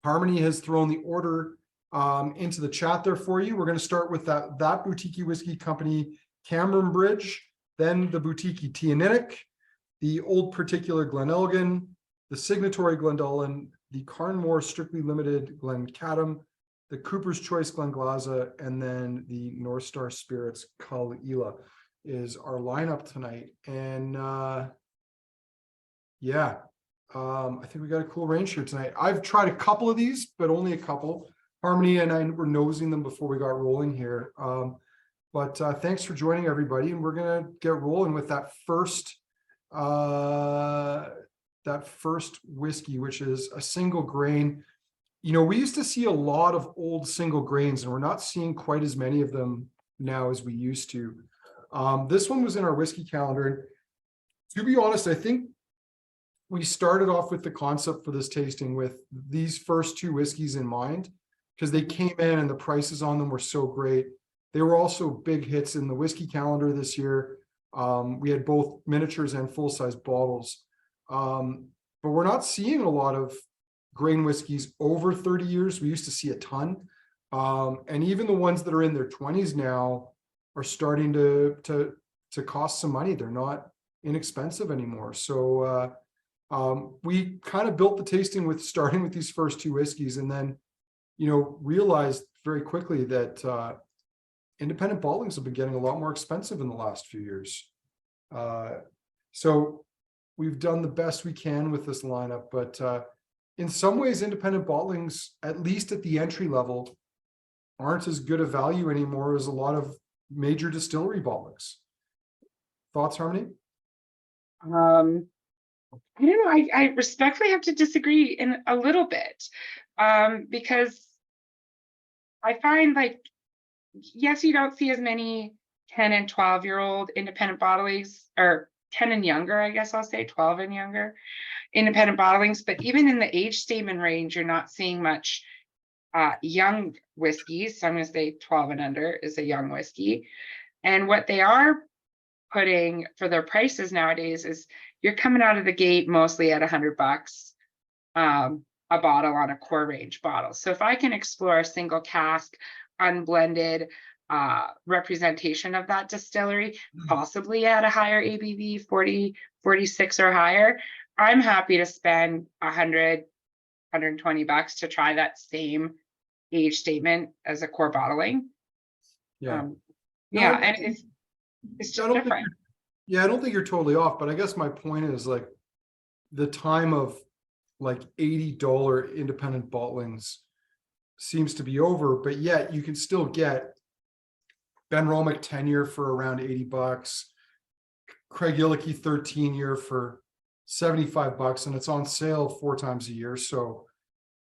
Harmony has thrown the order into the chat there for you. We're going to start with that Boutique Whiskey Company Cameron Bridge, then the Boutique Tianinic, the Old Particular Glenelgan, the Signatory Glendullan, the Carnmore Strictly Limited Glencadam, the Cooper's Choice Glenglaza, and then the North Star Spirits Cull Ela is our lineup tonight. And I think we got a cool range here tonight. I've tried a couple of these, but only a couple. Harmony and I were nosing them before we got rolling here. But thanks for joining, everybody. And we're going to get rolling with that first whiskey, which is a single grain. You know, we used to see a lot of old single grains, and we're not seeing quite as many of them now as we used to. This one was in our whiskey calendar. And to be honest, I think we started off with the concept for this tasting with these first two whiskeys in mind, because they came in and the prices on them were so great. They were also big hits in the whiskey calendar this year. We had both miniatures and full-size bottles. But we're not seeing a lot of grain whiskeys over 30 years. We used to see a ton. And even the ones that are in their 20s now are starting to cost some money. They're not inexpensive anymore. So we kind of built the tasting with starting with these first two whiskeys, and then, you know, realized very quickly that independent bottlings have been getting a lot more expensive in the last few years. So we've done the best we can with this lineup, but in some ways, independent bottlings, at least at the entry level, aren't as good a value anymore as a lot of major distillery bottlings. Thoughts, Harmony? I don't know. I respectfully have to disagree in a little bit, because I find, like, yes, you don't see as many 10 and 12-year-old independent bottlings, or 10 and younger, I guess I'll say 12 and younger independent bottlings, but even in the age statement range, you're not seeing much young whiskeys. So I'm going to say 12 and under is a young whiskey. And what they are putting for their prices nowadays is you're coming out of the gate mostly at $100 a bottle on a core range bottle. So if I can explore a single cask, unblended representation of that distillery, possibly at a higher ABV, 40, 46 or higher, I'm happy to spend $100, $120 to try that same age statement as a core bottling. And it's just different. I don't think you're totally off, but I guess my point is, like, the time of like $80 independent bottlings seems to be over, but yet you can still get Ben Romick 10-year for around $80, Craig Illicky 13-year for $75, and it's on sale 4 times a year. So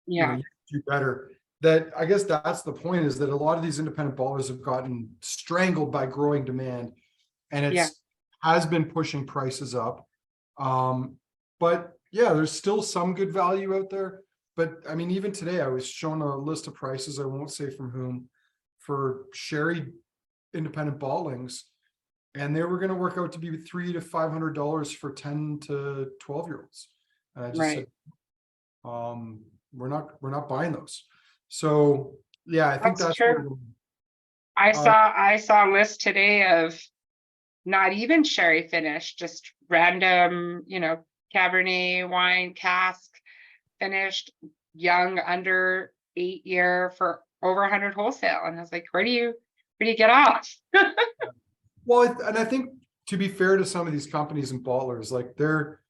you know, you do better. That, I guess that's the point, is that a lot of these independent bottlers have gotten strangled by growing demand, and it's has been pushing prices up. But yeah, there's still some good value out there. But I mean, even today, I was shown a list of prices, I won't say from whom, for sherry independent bottlings, and they were going to work out to be $300 to $500 for 10 to 12-year-olds. And I just said, we're not buying those. So yeah, I think that's true. I saw a list today of not even sherry finish, just random, you know, Cabernet wine cask finished, young, under 8-year for over 100 wholesale. And I was like, where do you get off? Well, and I think, to be fair to some of these companies and bottlers, like their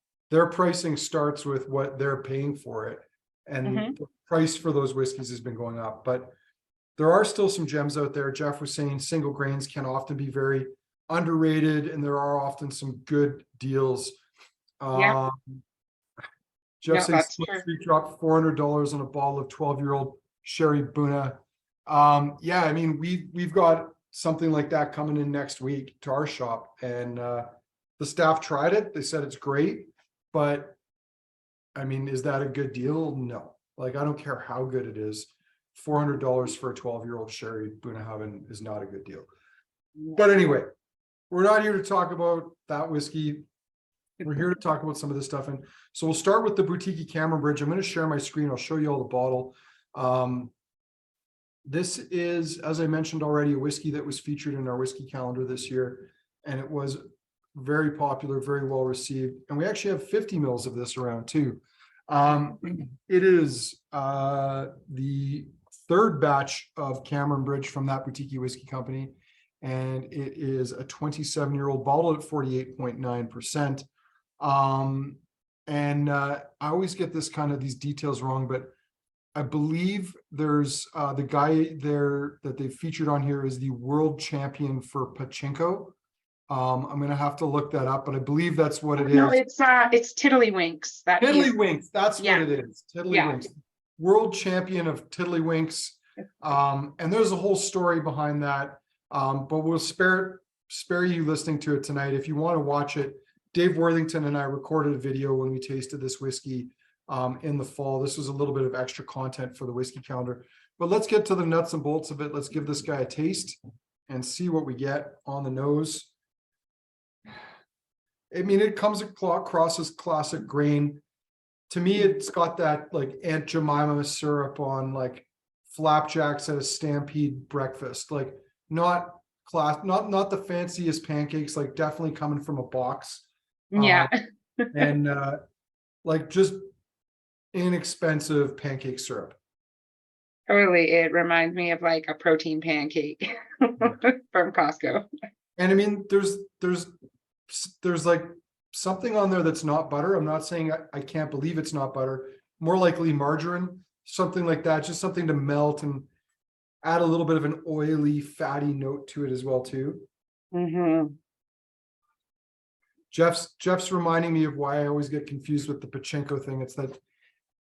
pricing starts with what they're paying for it, and the price for those whiskeys has been going up. But there are still some gems out there. Jeff was saying single grains can often be very underrated, and there are often some good deals. Jeff says we dropped $400 on a bottle of 12-year-old sherry Buna. I mean, we've got something like that coming in next week to our shop, and the staff tried it. They said it's great, but I mean, is that a good deal? No. Like, I don't care how good it is. $400 for a 12-year-old sherry Bunnahabhain is not a good deal. But anyway, we're not here to talk about that whiskey. We're here to talk about some of this stuff. And so we'll start with the Boutique Cameron Bridge. I'm going to share my screen. I'll show you all the bottle. This is, as I mentioned already, a whiskey that was featured in our whiskey calendar this year. And it was very popular, very well received. And we actually have 50 mils of this around too. It is the third batch of Cameron Bridge from that Boutique Whiskey Company. And it is a 27-year-old bottle at 48.9%. I always get this kind of these details wrong, but I believe there's the guy there that they've featured on here is the world champion for pachinko. I'm gonna have to look that up, but I believe that's what it is. No, it's Tiddlywinks. Tiddlywinks, that's what it is. Tiddlywinks. Yeah. World champion of Tiddlywinks. And there's a whole story behind that. But we'll spare you listening to it tonight. If you want to watch it, Dave Worthington and I recorded a video when we tasted this whiskey in the fall. This was a little bit of extra content for the whiskey calendar. But let's get to the nuts and bolts of it. Let's give this guy a taste and see what we get on the nose. I mean, it comes across as classic grain. To me, it's got that like Aunt Jemima syrup on like flapjacks at a Stampede breakfast. Like not the fanciest pancakes, like definitely coming from a box. Yeah. And like just inexpensive pancake syrup. Totally. It reminds me of like a protein pancake from Costco. And I mean, there's like something on there that's not butter. I'm not saying I can't believe it's not butter. More likely margarine, something like that. Just something to melt and add a little bit of an oily, fatty note to it as well too. Mm-hmm. Jeff's reminding me of why I always get confused with the pachinko thing. It's that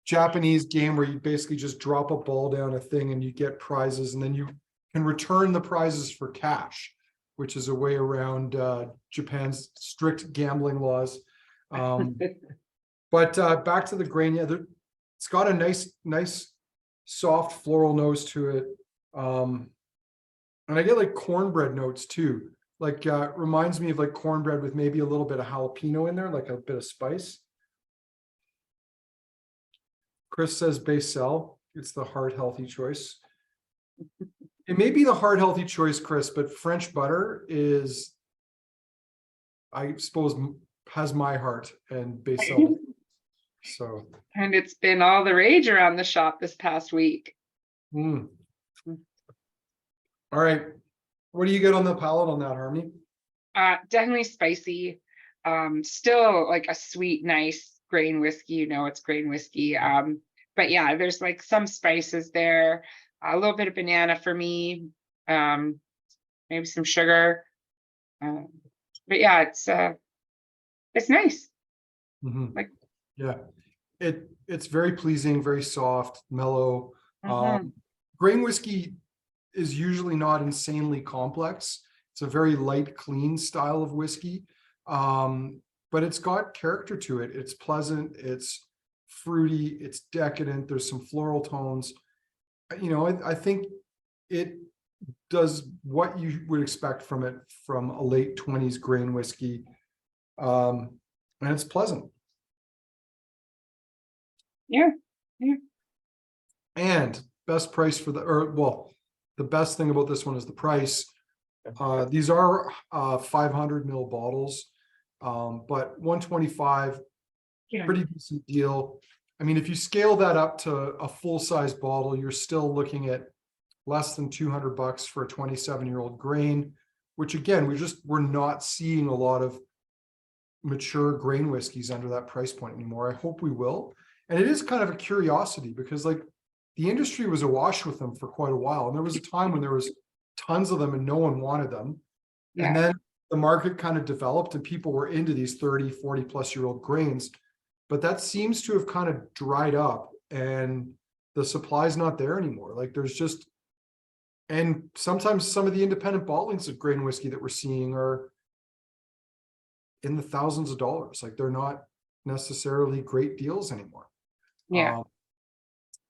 Japanese game where you basically just drop a ball down a thing and you get prizes, and then you can return the prizes for cash, which is a way around Japan's strict gambling laws. But back to the grain, yeah, it's got a nice soft floral nose to it. And I get like cornbread notes too. Like reminds me of like cornbread with maybe a little bit of jalapeno in there, like a bit of spice. Chris says Basel. It's the heart healthy choice. It may be the heart healthy choice, Chris, but French butter is, I suppose, has my heart and Basel. So. And it's been all the rage around the shop this past week. All right. What do you get on the palate on that, Harmony? Definitely spicy. Still like a sweet, nice grain whiskey. You know, it's grain whiskey. But yeah, there's like some spices there. A little bit of banana for me. Maybe some sugar. But yeah, it's nice. Mm-hmm. Like, yeah, it's very pleasing, very soft, mellow. mm-hmm. Grain whiskey is usually not insanely complex. It's a very light, clean style of whiskey, but it's got character to it. It's pleasant, it's fruity, it's decadent. There's some floral tones. You know, I think it does what you would expect from it from a late 20s grain whiskey, and it's pleasant. Yeah. And best price for the best thing about this one is the price. These are 500 ml bottles, but 125, pretty decent deal. I mean, if you scale that up to a full-size bottle, you're still looking at less than $200 for a 27-year-old grain, which again, we're not seeing a lot of mature grain whiskeys under that price point anymore. I hope we will. And it is kind of a curiosity because like the industry was awash with them for quite a while. And there was a time when there was tons of them and no one wanted them. Yeah. And then the market kind of developed and people were into these 30, 40 plus year old grains, but that seems to have kind of dried up and the supply's not there anymore. Like there's just, and sometimes some of the independent bottlings of grain whiskey that we're seeing are in the thousands of dollars. Like they're not necessarily great deals anymore. Yeah.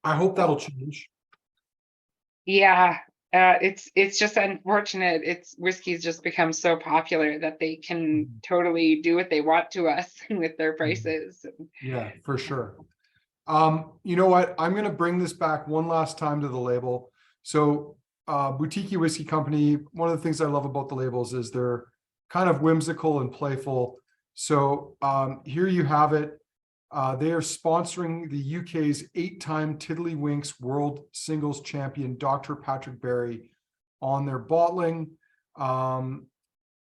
I hope that'll change. Yeah. It's just unfortunate. Whiskey's just become so popular that they can totally do what they want to us with their prices. Yeah, for sure. You know what? I'm going to bring this back one last time to the label. So, Boutique Whiskey Company, one of the things I love about the labels is they're kind of whimsical and playful. So, here you have it. They are sponsoring the UK's 8-time Tiddlywinks World Singles Champion, Dr. Patrick Berry, on their bottling. And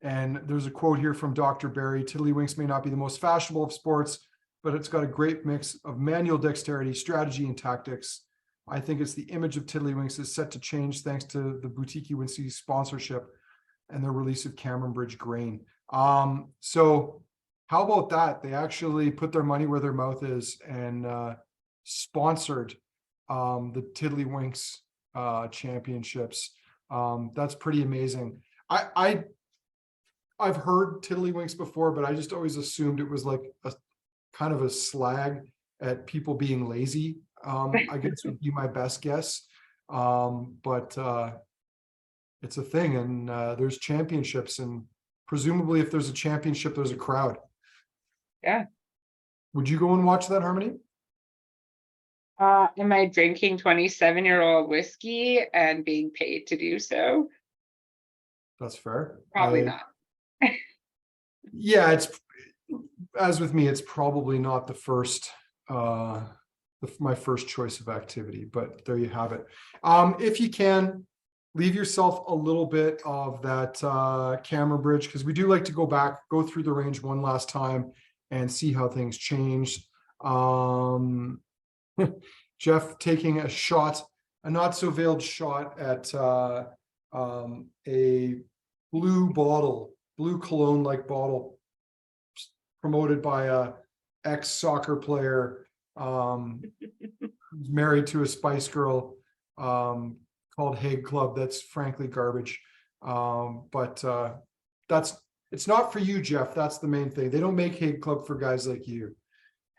there's a quote here from Dr. Berry: "Tiddlywinks may not be the most fashionable of sports, but it's got a great mix of manual dexterity, strategy, and tactics. I think it's the image of Tiddlywinks is set to change thanks to the Boutique Whiskey sponsorship and the release of Cameron Bridge Grain." So how about that? They actually put their money where their mouth is and sponsored the Tiddlywinks championships. That's pretty amazing. I've heard Tiddlywinks before, but I just always assumed it was like a kind of a slag at people being lazy. I guess would be my best guess. But it's a thing, and there's championships, and presumably if there's a championship, there's a crowd. Yeah. Would you go and watch that, Harmony? Am I drinking 27-year-old whiskey and being paid to do so? That's fair. Probably not. Yeah, it's as with me, it's probably not the first my first choice of activity, but there you have it. If you can, leave yourself a little bit of that Cameron Bridge, because we do like to go through the range one last time and see how things changed. Jeff taking a not so veiled shot at a blue cologne-like bottle, promoted by a ex-soccer player who's married to a Spice Girl, called Hague Club. That's frankly garbage. But it's not for you, Jeff. That's the main thing. They don't make Hague Club for guys like you.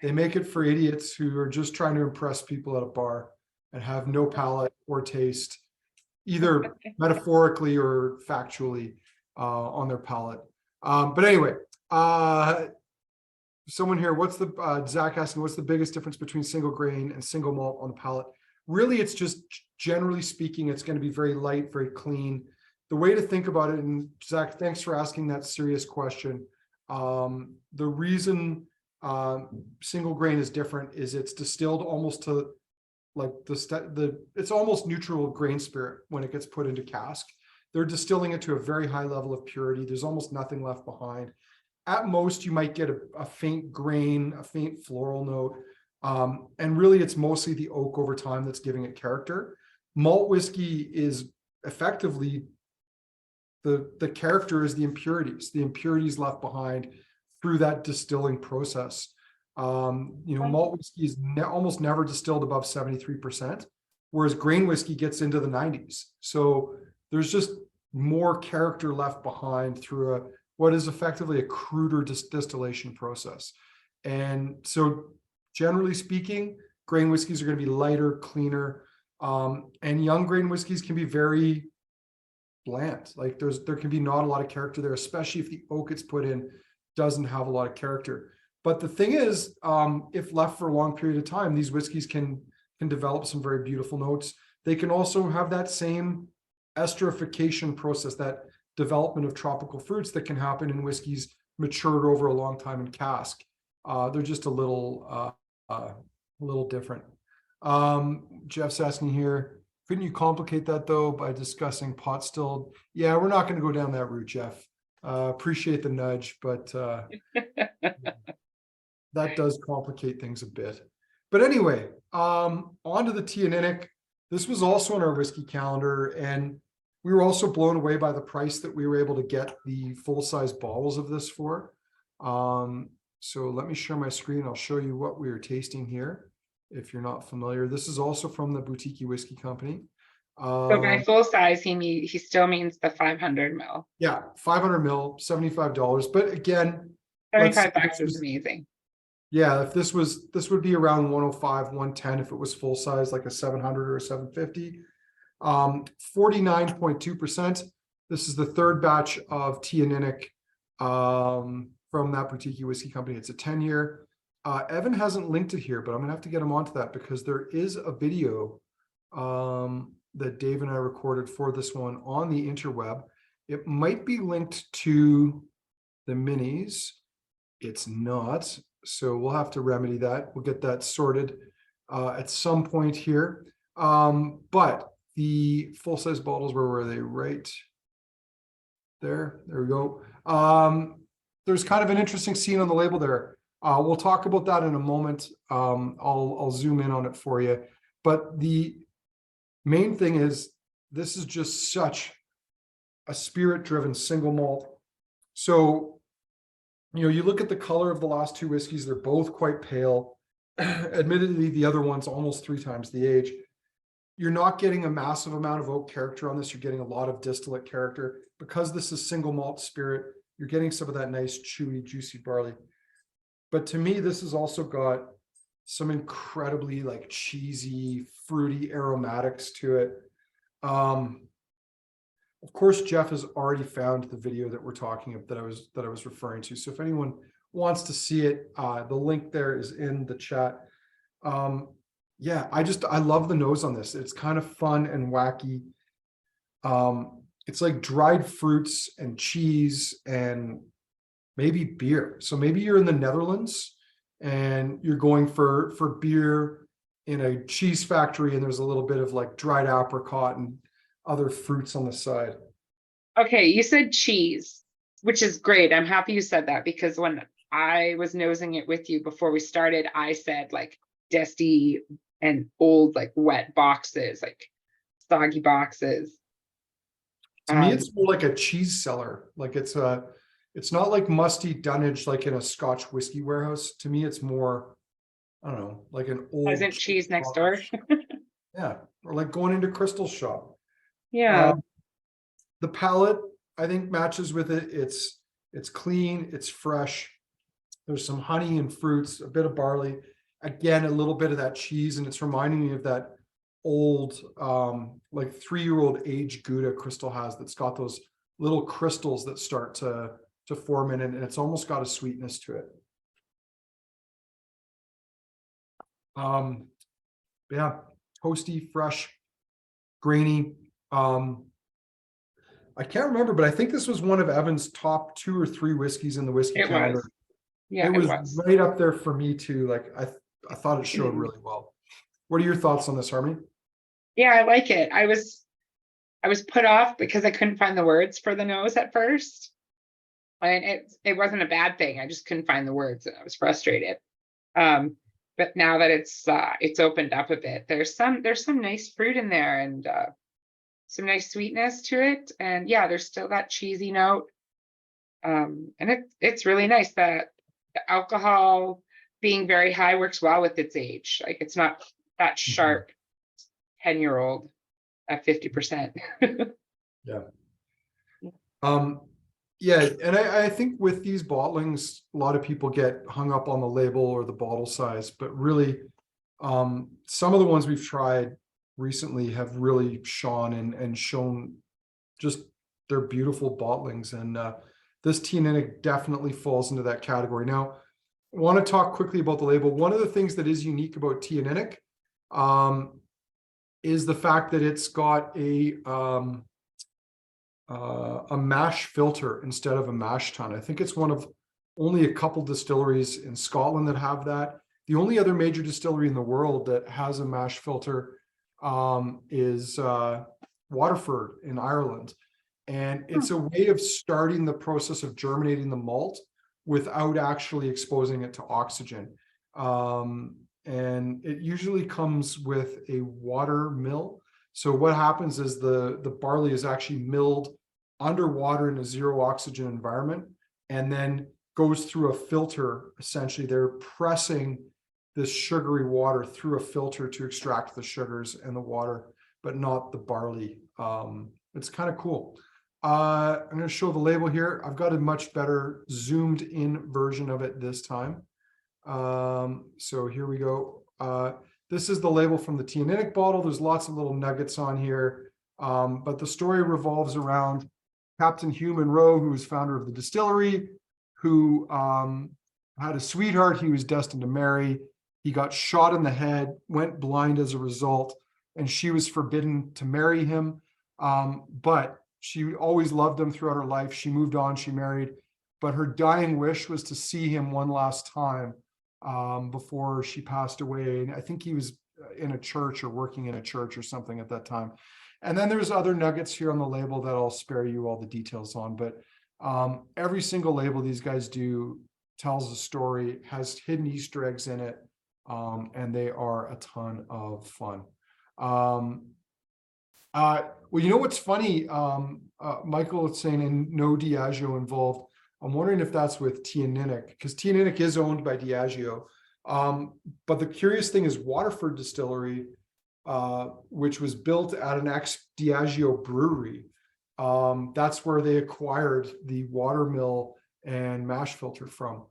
They make it for idiots who are just trying to impress people at a bar and have no palate or taste, either metaphorically or factually, on their palate. But anyway, someone here, Zach asking, what's the biggest difference between single grain and single malt on the palate? Really, it's just, generally speaking, it's going to be very light, very clean. The way to think about it, and Zach, thanks for asking that serious question. The reason single grain is different is it's distilled almost to like it's almost neutral grain spirit when it gets put into cask. They're distilling it to a very high level of purity. There's almost nothing left behind. At most, you might get a faint grain, a faint floral note. And really, it's mostly the oak over time that's giving it character. Malt whiskey is effectively the character is the impurities left behind through that distilling process. Malt whiskey is almost never distilled above 73%, whereas grain whiskey gets into the 90s. So there's just more character left behind through what is effectively a cruder distillation process. And so generally speaking, grain whiskeys are going to be lighter, cleaner, and young grain whiskeys can be very bland. Like there can be not a lot of character there, especially if the oak it's put in doesn't have a lot of character. But the thing is, if left for a long period of time, these whiskeys can develop some very beautiful notes. They can also have that same esterification process, that development of tropical fruits that can happen in whiskeys matured over a long time in cask. They're just a little different. Jeff's asking here, couldn't you complicate that though by discussing pot stilled? Yeah, we're not going to go down that route, Jeff. Appreciate the nudge, but that does complicate things a bit. But anyway, on to the Teaninnick. This was also on our whiskey calendar, and we were also blown away by the price that we were able to get the full-size bottles of this for. So let me share my screen. I'll show you what we are tasting here, if you're not familiar. This is also from the Boutique Whiskey Company. So by full size, he still means the 500 ml. Yeah, 500 ml, $75. But again, $75 is amazing. Yeah, if this would be around 105, 110 if it was full size, like a 700 or a 750. 49.2%. This is the third batch of Teaninnic from that boutique whiskey company. It's a 10-year. Evan hasn't linked it here, but I'm gonna have to get him onto that because there is a video that Dave and I recorded for this one on the interweb. It might be linked to the minis. It's not, so we'll have to remedy that. We'll get that sorted at some point here. But the full-size bottles, where were they? Right there. There we go. There's kind of an interesting scene on the label there. We'll talk about that in a moment. I'll zoom in on it for you. But the main thing is this is just such a spirit-driven single malt. So, you know, you look at the color of the last two whiskeys, they're both quite pale. Admittedly, the other one's almost 3 times the age. You're not getting a massive amount of oak character on this. You're getting a lot of distillate character. Because this is single malt spirit, you're getting some of that nice, chewy, juicy barley. But to me, this has also got some incredibly like cheesy, fruity aromatics to it. Of course, Jeff has already found the video that we're talking about that I was referring to. So if anyone wants to see it, the link there is in the chat. Yeah, I love the nose on this. It's kind of fun and wacky. It's like dried fruits and cheese and maybe beer. So maybe you're in the Netherlands and you're going for beer in a cheese factory, and there's a little bit of like dried apricot and other fruits on the side. Okay, you said cheese, which is great. I'm happy you said that, because when I was nosing it with you before we started, I said like dusty and old, like wet boxes, like soggy boxes. To me, it's more like a cheese cellar. Like it's not like musty dunnage like in a Scotch whiskey warehouse. To me, it's more, I don't know, like an old Isn't cheese next door? Yeah, or like going into Crystal's shop. Yeah. The palate, I think, matches with it. It's clean, it's fresh. There's some honey and fruits, a bit of barley. Again, a little bit of that cheese, and it's reminding me of that old, like 3-year-old aged Gouda Crystal has, that's got those little crystals that start to form in it, and it's almost got a sweetness to it. Yeah, toasty, fresh, grainy. I can't remember, but I think this was one of Evan's top 2 or 3 whiskeys in the whiskey calendar. Yeah, it was right up there for me too. Like I thought it showed really well. What are your thoughts on this, Harmony? Yeah, I like it. I was put off because I couldn't find the words for the nose at first. And it wasn't a bad thing. I just couldn't find the words and I was frustrated. But now that it's opened up a bit, there's some nice fruit in there, and some nice sweetness to it. And yeah, there's still that cheesy note. And it's really nice that the alcohol being very high works well with its age. Like it's not that sharp 10-year-old at 50%. Yeah. Yeah, and I think with these bottlings, a lot of people get hung up on the label or the bottle size, but really, some of the ones we've tried recently have really shone and shown just they're beautiful bottlings, and this Teaninnic definitely falls into that category. Now, I want to talk quickly about the label. One of the things that is unique about Teaninnic is the fact that it's got a mash filter instead of a mash tun. I think it's one of only a couple distilleries in Scotland that have that. The only other major distillery in the world that has a mash filter is Waterford in Ireland. And it's a way of starting the process of germinating the malt without actually exposing it to oxygen. And it usually comes with a water mill. So what happens is the barley is actually milled underwater in a zero oxygen environment, and then goes through a filter. Essentially, they're pressing this sugary water through a filter to extract the sugars and the water, but not the barley. It's kind of cool. I'm going to show the label here. I've got a much better zoomed in version of it this time. So here we go. This is the label from the Teaninnic bottle. There's lots of little nuggets on here. But the story revolves around Captain Hugh Monroe, who was founder of the distillery, who had a sweetheart he was destined to marry. He got shot in the head, went blind as a result, and she was forbidden to marry him. But she always loved him throughout her life. She moved on, she married, but her dying wish was to see him one last time before she passed away. And I think he was in a church or working in a church or something at that time. And then there's other nuggets here on the label that I'll spare you all the details on, but every single label these guys do tells a story, has hidden Easter eggs in it, and they are a ton of fun. Well, you know what's funny? Michael is saying, and no Diageo involved. I'm wondering if that's with Tianinic, because Tianinic is owned by Diageo. But the curious thing is Waterford Distillery, which was built at an ex-Diageo brewery. That's where they acquired the watermill and mash filter from.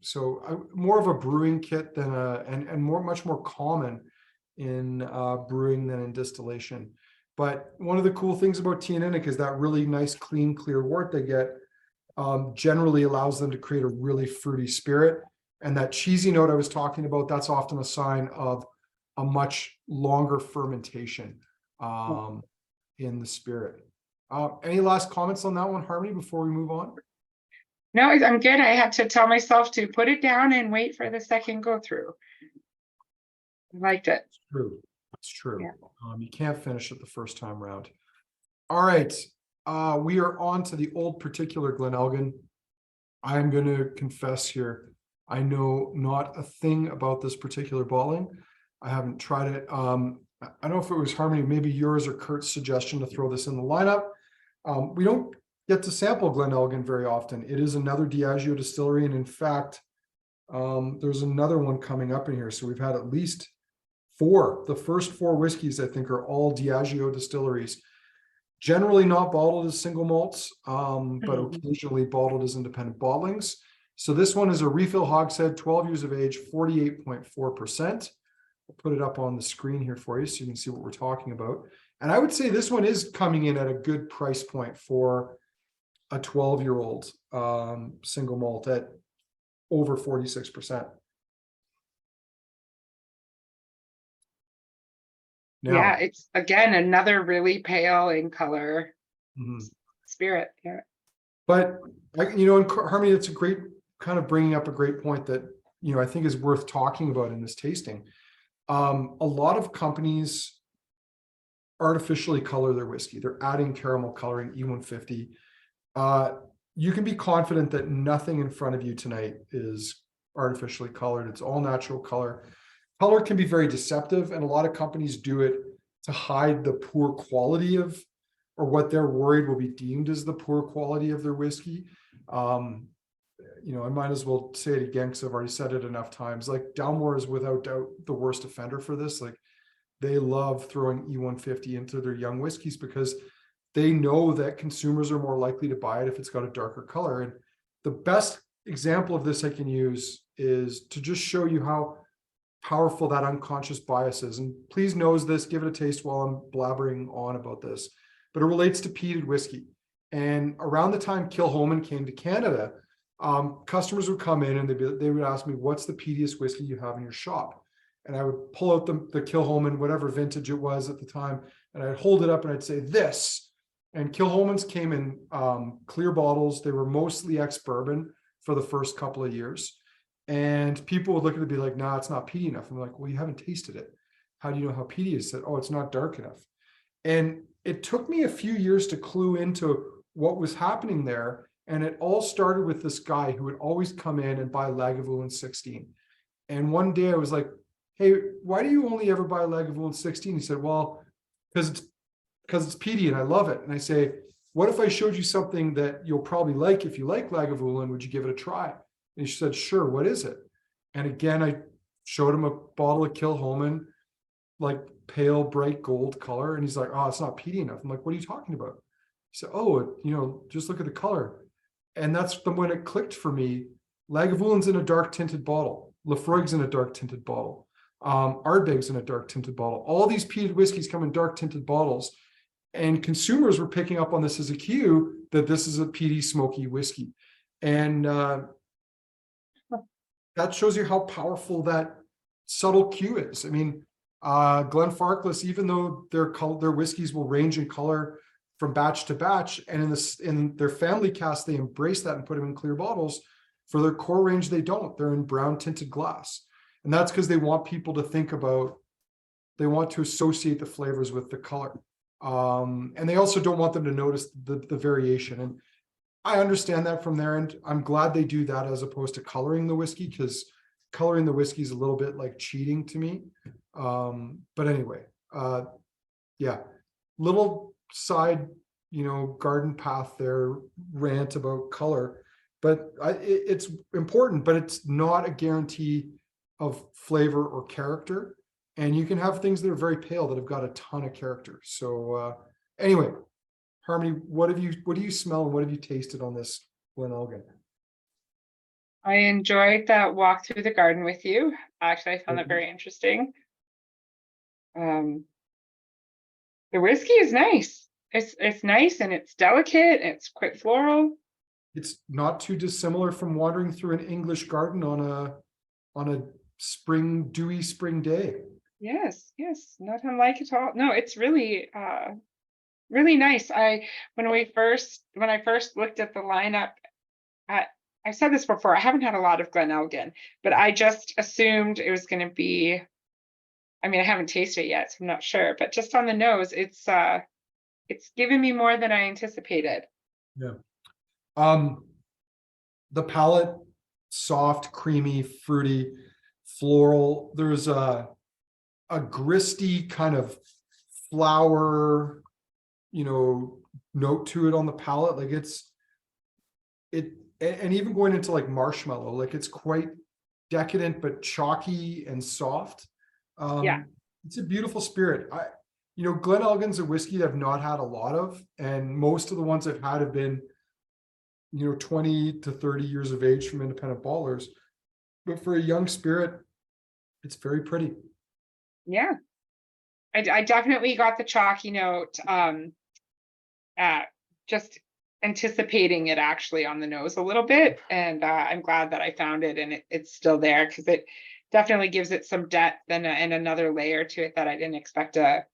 So more of a brewing kit than much more common in brewing than in distillation. But one of the cool things about Tianinic is that really nice, clean, clear wort they get generally allows them to create a really fruity spirit. And that cheesy note I was talking about, that's often a sign of a much longer fermentation in the spirit. Any last comments on that one, Harmony, before we move on? No, I'm good. I had to tell myself to put it down and wait for the second go through. I liked it. It's true. It's true. Yeah. You can't finish it the first time round. All right. We are on to the old particular Glenelgan. I'm going to confess here, I know not a thing about this particular bottling. I haven't tried it. I don't know if it was Harmony, maybe yours or Kurt's suggestion to throw this in the lineup. We don't get to sample Glenelgan very often. It is another Diageo distillery, and in fact, there's another one coming up in here. So we've had at least four. The first four whiskeys, I think, are all Diageo distilleries. Generally not bottled as single malts, but occasionally bottled as independent bottlings. So this one is a refill hogshead, 12 years of age, 48.4%. I'll put it up on the screen here for you so you can see what we're talking about. And I would say this one is coming in at a good price point for a 12-year-old single malt at over 46%. Now, yeah, it's again another really pale in color spirit. Yeah, but in Harmony, it's a great kind of bringing up a great point that I think is worth talking about in this tasting. A lot of companies artificially color their whiskey. They're adding caramel coloring, E150. You can be confident that nothing in front of you tonight is artificially colored. It's all natural color. Color can be very deceptive, and a lot of companies do it to hide the poor quality of, or what they're worried will be deemed as the poor quality of their whiskey. I might as well say it again because I've already said it enough times. Like Dalmore is without doubt the worst offender for this. Like they love throwing E150 into their young whiskeys because they know that consumers are more likely to buy it if it's got a darker color. And the best example of this I can use is to just show you how powerful that unconscious bias is. And please nose this, give it a taste while I'm blabbering on about this. But it relates to peated whiskey. And around the time Kilchoman came to Canada, customers would come in and they would ask me, what's the peatiest whiskey you have in your shop? And I would pull out the Kilchoman, whatever vintage it was at the time, and I'd hold it up and I'd say this. And Kilchomans came in clear bottles. They were mostly ex-bourbon for the first couple of years. And people would look at it and be like, nah, it's not peaty enough. I'm like, well, you haven't tasted it. How do you know how peaty it is? Oh, it's not dark enough. And it took me a few years to clue into what was happening there. And it all started with this guy who would always come in and buy Lagavulin 16. And one day I was like, hey, why do you only ever buy Lagavulin 16? He said, well, because it's peaty and I love it. And I say, what if I showed you something that you'll probably like? If you like Lagavulin, would you give it a try? And he said, sure, what is it? And again, I showed him a bottle of Kilchoman, like pale, bright gold color. And he's like, oh, it's not peaty enough. I'm like, what are you talking about? He said, oh, just look at the color. And that's when it clicked for me. Lagavulin's in a dark tinted bottle. Lafroig's in a dark tinted bottle. Ardbeg's in a dark tinted bottle. All these peated whiskeys come in dark tinted bottles. And consumers were picking up on this as a cue that this is a peaty, smoky whiskey. And that shows you how powerful that subtle cue is. I mean, Glenfarclas, even though their whiskeys will range in color from batch to batch, and in their family cask, they embrace that and put them in clear bottles. For their core range, they don't. They're in brown tinted glass. And that's because they want people to think about, they want to associate the flavors with the color. And they also don't want them to notice the variation. And I understand that from their end. I'm glad they do that as opposed to coloring the whiskey, because coloring the whiskey is a little bit like cheating to me. But anyway, yeah, little side, garden path there, rant about color, but it's important, but it's not a guarantee of flavor or character. And you can have things that are very pale that have got a ton of character. So anyway, Harmony, what do you smell and what have you tasted on this Glenelgan? I enjoyed that walk through the garden with you. Actually, I found that very interesting. The whiskey is nice. It's nice and it's delicate. It's quite floral. It's not too dissimilar from wandering through an English garden on a dewy spring day. Yes, not unlike at all. No, it's really really nice. When I first looked at the lineup, I've said this before, I haven't had a lot of Glenelgan, but I just assumed it was going to be, I mean, I haven't tasted it yet, so I'm not sure, but just on the nose, it's given me more than I anticipated. Yeah. The palate, soft, creamy, fruity, floral. There's a gristy kind of flower, note to it on the palate. Like and even going into like marshmallow, like it's quite decadent, but chalky and soft. Yeah. It's a beautiful spirit. Glenelgan's a whiskey that I've not had a lot of, and most of the ones I've had have been, 20 to 30 years of age from independent bottlers. But for a young spirit, it's very pretty. Yeah. I definitely got the chalky note, just anticipating it actually on the nose a little bit. And I'm glad that I found it and it's still there, because it definitely gives it some depth and another layer to it that I didn't expect to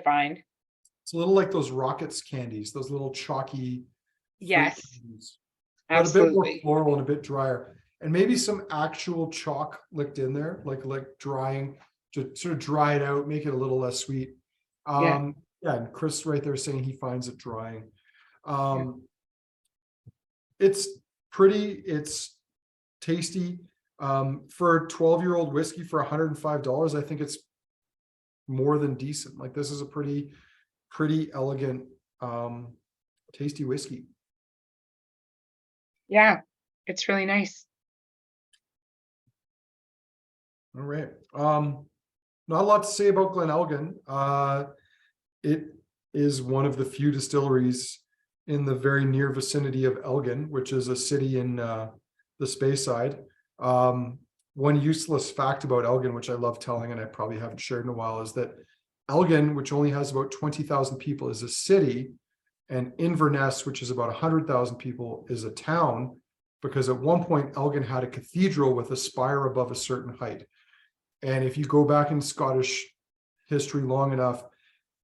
find. It's a little like those Rockets candies, those little chalky. Yes, candies, but absolutely. a bit more floral and a bit drier. And maybe some actual chalk licked in there, like drying, to sort of dry it out, make it a little less sweet. Yeah, and Chris right there saying he finds it drying. It's pretty, it's tasty. For a 12-year-old whiskey for $105, I think it's more than decent. Like, this is a pretty elegant, tasty whiskey. Yeah, it's really nice. All right. Not a lot to say about Glenelgan. It is one of the few distilleries in the very near vicinity of Elgin, which is a city in the Speyside. One useless fact about Elgin, which I love telling, and I probably haven't shared in a while, is that Elgin, which only has about 20,000 people, is a city, and Inverness, which is about 100,000 people, is a town, because at one point Elgin had a cathedral with a spire above a certain height. And if you go back in Scottish history long enough,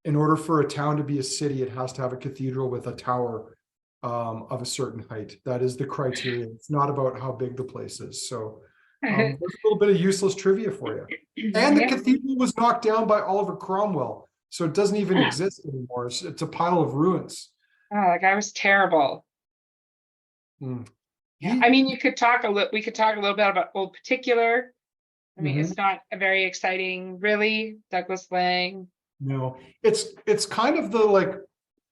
in order for a town to be a city, it has to have a cathedral with a tower of a certain height. That is the criteria. It's not about how big the place is. So there's a little bit of useless trivia for you. And the cathedral was knocked down by Oliver Cromwell, so it doesn't even exist anymore. It's a pile of ruins. Oh, that guy was terrible. Yeah, I mean, we could talk a little bit about Old Particular. I mean, it's not a very exciting, really, Douglas Lang. No, it's kind of the like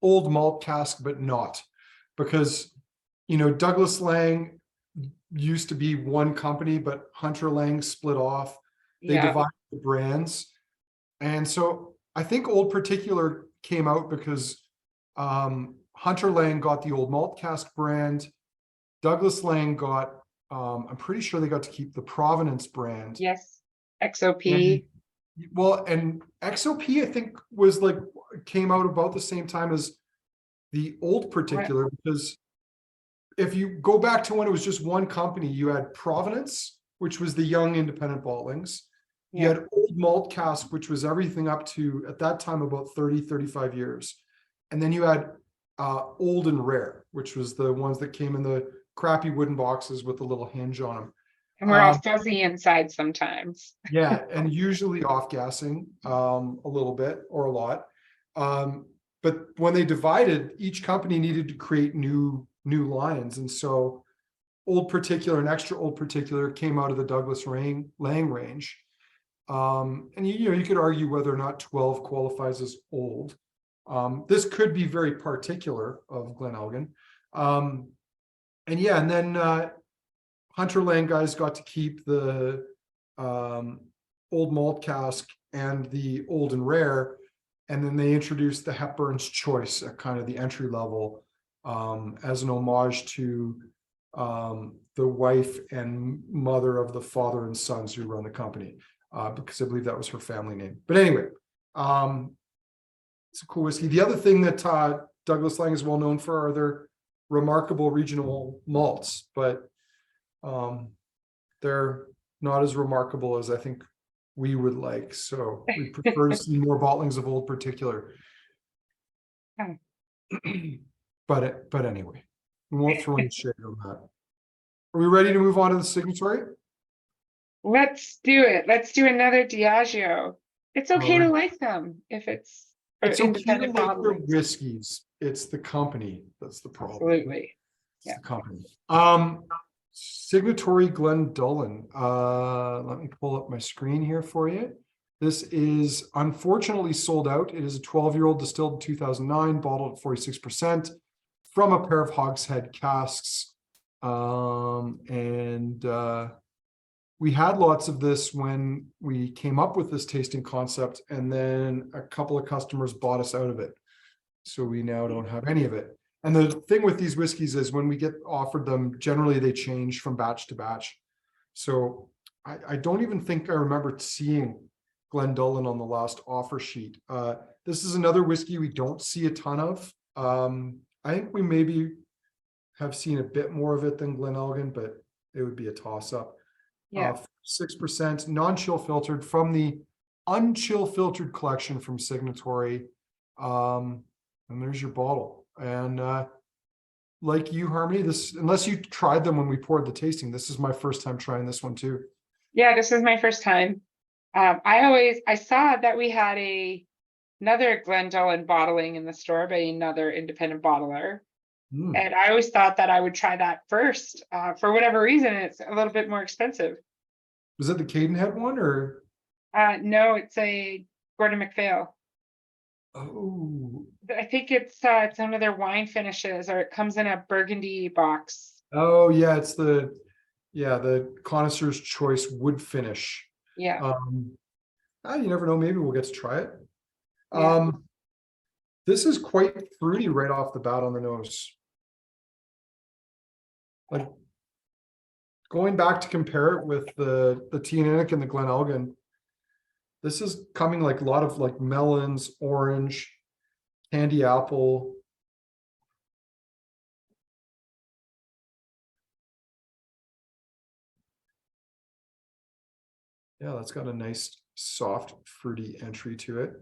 old malt cask, but not, because Douglas Lang used to be one company, but Hunter Lang split off. They divided the brands, and so I think Old Particular came out because Hunter Lang got the old malt cask brand. Douglas Lang got, I'm pretty sure they got to keep the Provenance brand. Yes, XOP. And XOP, I think, was like came out about the same time as the old particular, because if you go back to when it was just one company, you had Provenance, which was the young independent bottlings. You Yeah. had Old Malt Cask, which was everything up to, at that time, about 30, 35 years. And then you had Old and Rare, which was the ones that came in the crappy wooden boxes with the little hinge on them. And we're all fuzzy inside sometimes. Yeah, and usually off-gassing a little bit or a lot. But when they divided, each company needed to create new lines. And so Old Particular and Extra Old Particular came out of the Douglas Lang range. And you could argue whether or not 12 qualifies as old. This could be very particular of Glenelgan. And then Hunter Lang guys got to keep the Old Malt Cask and the Old and Rare, and then they introduced the Hepburn's Choice at kind of the entry level, as an homage to the wife and mother of the father and sons who run the company, because I believe that was her family name. But anyway, it's a cool whiskey. The other thing that Douglas Lang is well known for are their remarkable regional malts, but they're not as remarkable as I think we would like. So we prefer to see more bottlings of Old Particular. But anyway, we won't throw any shade on that. Are we ready to move on to the signatory? Let's do it. Let's do another Diageo. It's okay to Alright. like them if it's It's okay to independent like their bottlings. whiskeys. It's the company that's the problem. Absolutely. It's Yeah. the company. Signatory Glendullan. Let me pull up my screen here for you. This is unfortunately sold out. It is a 12-year-old distilled in 2009, bottled at 46% from a pair of hogshead casks. We had lots of this when we came up with this tasting concept, and then a couple of customers bought us out of it. So we now don't have any of it. And the thing with these whiskeys is when we get offered them, generally they change from batch to batch. So I don't even think I remember seeing Glendullan on the last offer sheet. This is another whiskey we don't see a ton of. I think we maybe have seen a bit more of it than Glenelgan, but it would be a toss-up. Yeah. 6% non-chill filtered from the unchill filtered collection from Signatory. And there's your bottle. And like you, Harmony, this, unless you tried them when we poured the tasting, this is my first time trying this one too. Yeah, this is my first time. I saw that we had another Glendullan bottling in the store by another independent bottler. And I always thought that I would try that first. For whatever reason, it's a little bit more expensive. Was it the Cadenhead one or? No, it's a Gordon MacPhail. Oh. I think it's one of their wine finishes, or it comes in a burgundy box. Oh yeah, it's the connoisseur's choice wood finish. Yeah. You never know, maybe we'll get to try it. Yeah. This is quite fruity right off the bat on the nose. Like going back to compare it with the Teaneck and the Glenelgan, this is coming like a lot of like melons, orange, candy apple. Yeah, that's got a nice soft fruity entry to it.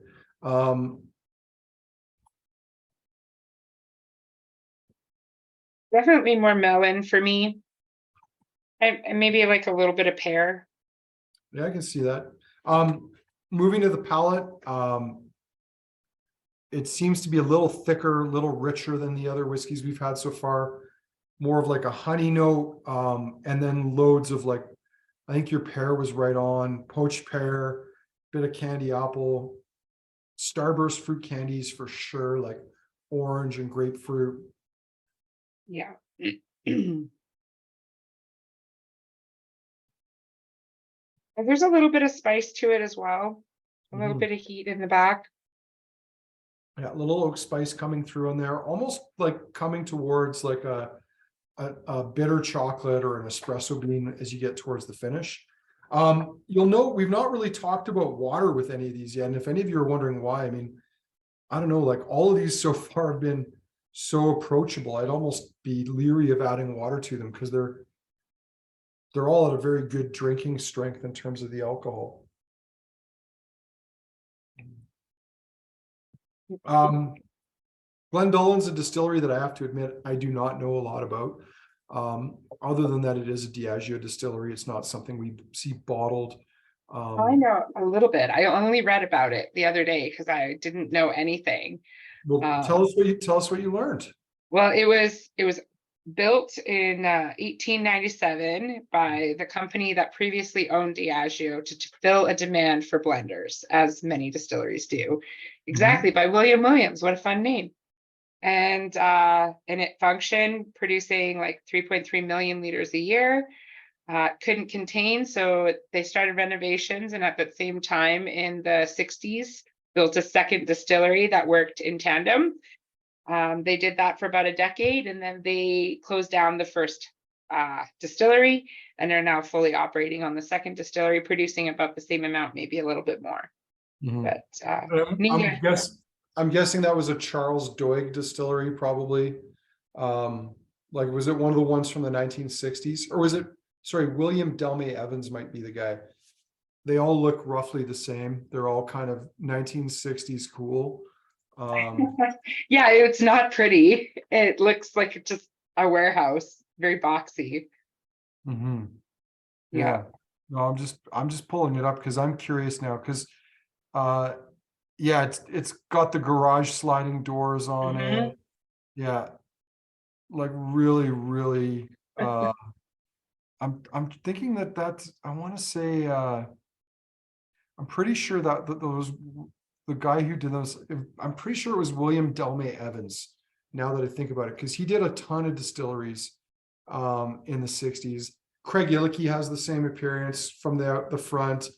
Definitely more melon for me. And maybe like a little bit of pear. Yeah, I can see that. Moving to the palate, it seems to be a little thicker, a little richer than the other whiskeys we've had so far. More of like a honey note, and then loads of like, I think your pear was right on, poached pear, bit of candy apple, Starburst fruit candies for sure, like orange and grapefruit. Yeah. And there's a little bit of spice to it as well. A little bit of heat in the back. Yeah, a little oak spice coming through in there, almost like coming towards like a bitter chocolate or an espresso bean as you get towards the finish. You'll note we've not really talked about water with any of these yet. And if any of you are wondering why, I mean, I don't know, like all of these so far have been so approachable. I'd almost be leery of adding water to them because they're all at a very good drinking strength in terms of the alcohol. Glendullan's a distillery that I have to admit I do not know a lot about. Other than that, it is a Diageo distillery. It's not something we see bottled. I know a little bit. I only read about it the other day because I didn't know anything. Well, tell us what you learned. Well, it was built in 1897 by the company that previously owned Diageo to fill a demand for blenders, as many distilleries do. Exactly, by William Williams. What a fun name. And it functioned producing like 3.3 million liters a year. Couldn't contain, so they started renovations, and at the same time in the 60s built a second distillery that worked in tandem. They did that for about a decade, and then they closed down the first distillery, and they're now fully operating on the second distillery, producing about the same amount, maybe a little bit more. But I'm guessing that was a Charles Doig distillery, probably. Like, was it one of the ones from the 1960s, or was it? Sorry, William Delmay Evans might be the guy. They all look roughly the same. They're all kind of 1960s cool. Yeah, it's not pretty. It looks like just a warehouse, very boxy. Yeah. No, I'm just pulling it up because I'm curious now because yeah, it's got the garage sliding doors on it. Yeah. Like really I'm thinking that's I want to say I'm pretty sure that those the guy who did those, I'm pretty sure it was William Delmay Evans, now that I think about it, because he did a ton of distilleries in the 60s. Craig Illicky has the same appearance from the front.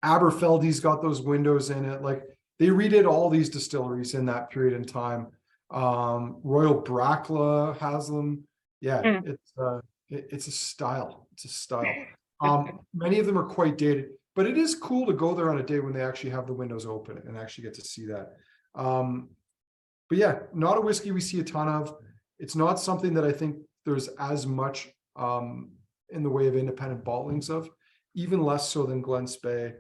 Aberfeldy's got those windows in it. Like, they redid all these distilleries in that period in time. Royal Brackla has them. Yeah, it's a style. It's a style. Many of them are quite dated, but it is cool to go there on a day when they actually have the windows open and actually get to see that. But yeah, not a whiskey we see a ton of. It's not something that I think there's as much in the way of independent bottlings of, even less so than Glen Spey.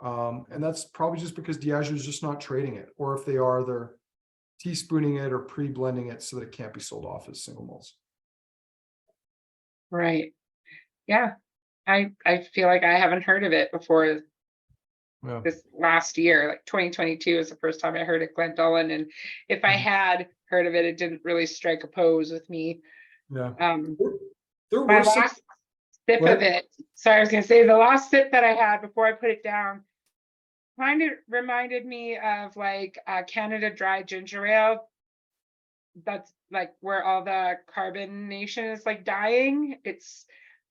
And that's probably just because Diageo is just not trading it, or if they are, they're teaspooning it or pre-blending it so that it can't be sold off as single malts. Right. Yeah. I feel like I haven't heard of it before this last year. Like 2022 is the first time I heard of Glendullan, and if I had heard of it, it didn't really strike a pose with me. Yeah. My last sip of it. Sorry, I was gonna say the last sip that I had before I put it down kind of reminded me of like Canada Dry Ginger Ale. That's like where all the carbonation is like dying. It's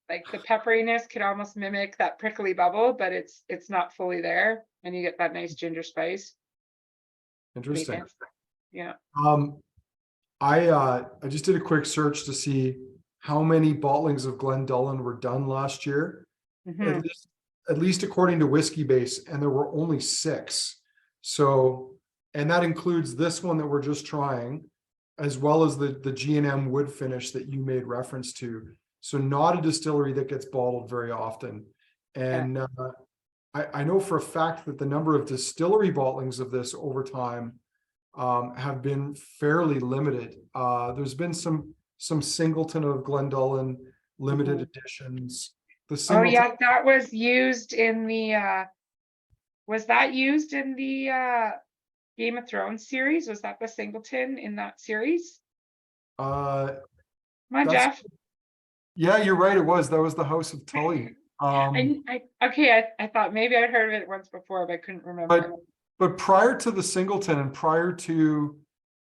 like the pepperiness could almost mimic that prickly bubble, but it's not fully there, and you get that nice ginger spice. Interesting. Yeah. I just did a quick search to see how many bottlings of Glendullan were done last year, at least according to Whiskey Base, and there were only 6. So, and that includes this one that we're just trying, as well as the G&M wood finish that you made reference to. So not a distillery that gets bottled very often. And I know for a fact that the number of distillery bottlings of this over time have been fairly limited. There's been some Singleton of Glendullan limited editions. Oh yeah, that was used in the Game of Thrones series? Was that the Singleton in that series? Come on, Jeff. Yeah, you're right. That was the House of Tully. I thought maybe I'd heard of it once before, but I couldn't remember. But prior to the Singleton and prior to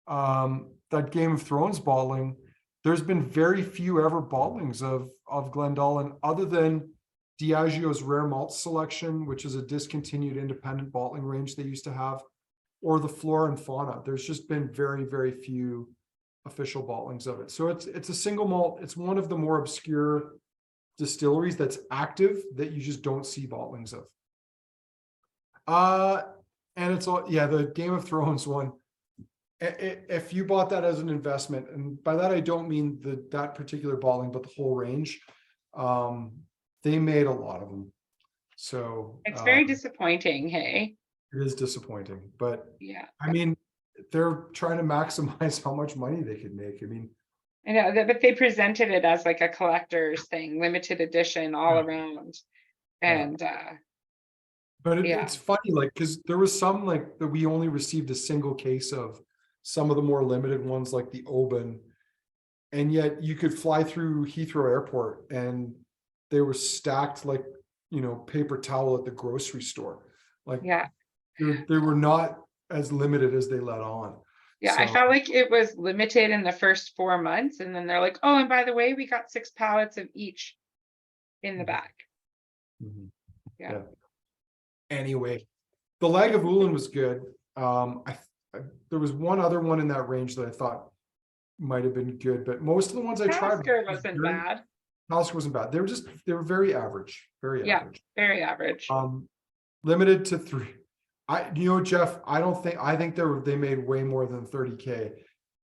that Game of Thrones bottling, there's been very few ever bottlings of Glendullan, other than Diageo's Rare Malt Selection, which is a discontinued independent bottling range they used to have, or the Flora and Fauna. There's just been very, very few official bottlings of it. So it's a single malt. It's one of the more obscure distilleries that's active that you just don't see bottlings of. And it's all, yeah, the Game of Thrones one. If you bought that as an investment, and by that I don't mean that particular bottling, but the whole range, they made a lot of them. So It's very disappointing, hey? it is disappointing, but Yeah. I mean, they're trying to maximize how much money they could make. I mean, I know that, but they presented it as like a collector's thing, limited edition all Yeah. around. Yeah. And but yeah, it's funny, like, because there was some like that we only received a single case of, some of the more limited ones like the Oban, and yet you could fly through Heathrow Airport and they were stacked like, paper towel at the grocery store. Like yeah, they were not as limited as they let on. yeah. I So felt like it was limited in the first 4 months, and then they're like, oh, and by the way, we got 6 pallets of each in the back. mhm. Yeah. Yeah. Anyway, the Lagavulin was good. There was one other one in that range that I thought might have been good, but most of the ones I tried, Oscar wasn't bad. Talisker wasn't bad. They were very average, very Yeah, average. very average. Limited to 3. Jeff, I think they made way more than 30K.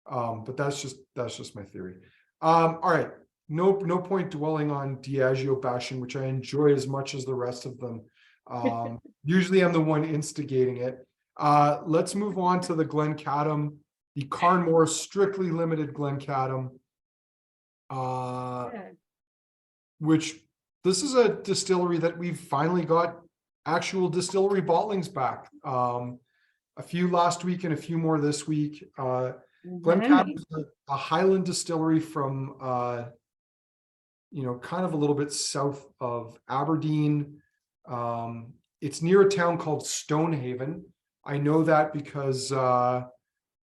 But that's just my theory. All right. No point dwelling on Diageo bashing, which I enjoy as much as the rest of them. Usually I'm the one instigating it. Let's move on to the Glencadam, the Carnmore strictly limited Glencadam. Which this is a distillery that we've finally got actual distillery bottlings back. A few last week and a few more this week. Glencadam is a Highland distillery from kind of a little bit south of Aberdeen. It's near a town called Stonehaven. I know that because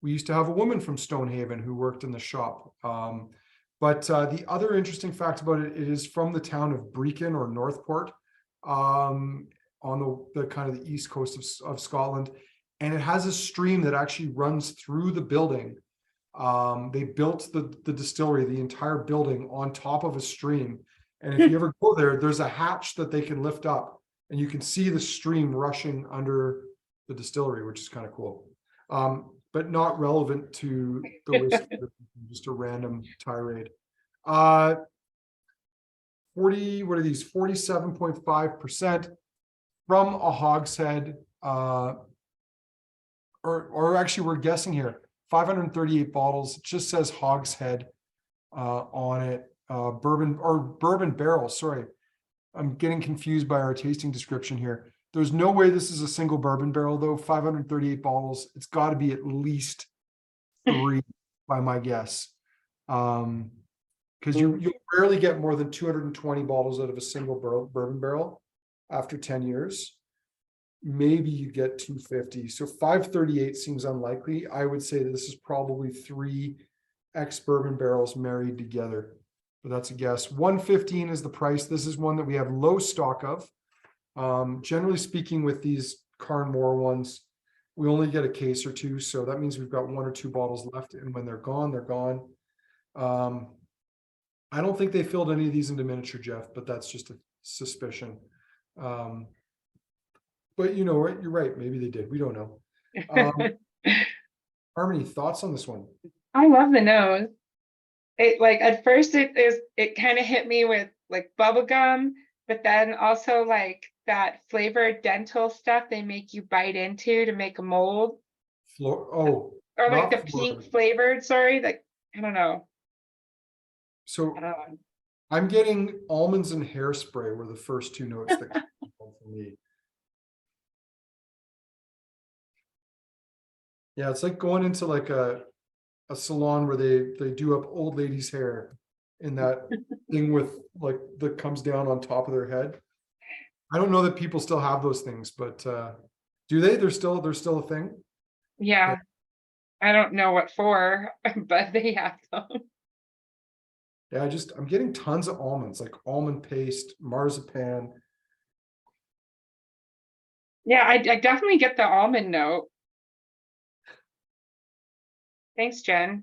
we used to have a woman from Stonehaven who worked in the shop. But the other interesting fact about it, it is from the town of Brecon or Northport, on the kind of the east coast of Scotland. And it has a stream that actually runs through the building. They built the distillery, the entire building, on top of a stream. And if you ever go there, there's a hatch that they can lift up and you can see the stream rushing under the distillery, which is kind of cool. But not relevant to the whiskey, just a random tirade. 40, what are these? 47.5% from a hogshead, or actually we're guessing here, 538 bottles. It just says hogshead on it. Bourbon barrel, sorry. I'm getting confused by our tasting description here. There's no way this is a single bourbon barrel though. 538 bottles. It's got to be at least 3 by my guess. Because you rarely get more than 220 bottles out of a single bourbon barrel after 10 years. Maybe you get 250. So 538 seems unlikely. I would say that this is probably 3 ex-bourbon barrels married together. But that's a guess. 115 is the price. This is one that we have low stock of. Generally speaking, with these Carnmore ones, we only get a case or 2. So that means we've got 1 or 2 bottles left. And when they're gone, they're gone. I don't think they filled any of these into miniature, Jeff, but that's just a suspicion. But you know what? You're right. Maybe they did. We don't know. Harmony, thoughts on this one? I love the nose. It, like, at first it kind of hit me with like bubble gum, but then also like that flavored dental stuff they make you bite into to make a mold. Or like the pink flavored, sorry, like, I don't know. So I don't know. I'm getting almonds and hairspray were the first 2 notes that came for me. Yeah, it's like going into like a salon where they do up old ladies' hair in that thing with like that comes down on top of their head. I don't know that people still have those things, but do they? They're still a thing. Yeah, I don't know what for, but they have them. Yeah, I'm getting tons of almonds, like almond paste, marzipan. Yeah, I definitely get the almond note. Thanks, Jen.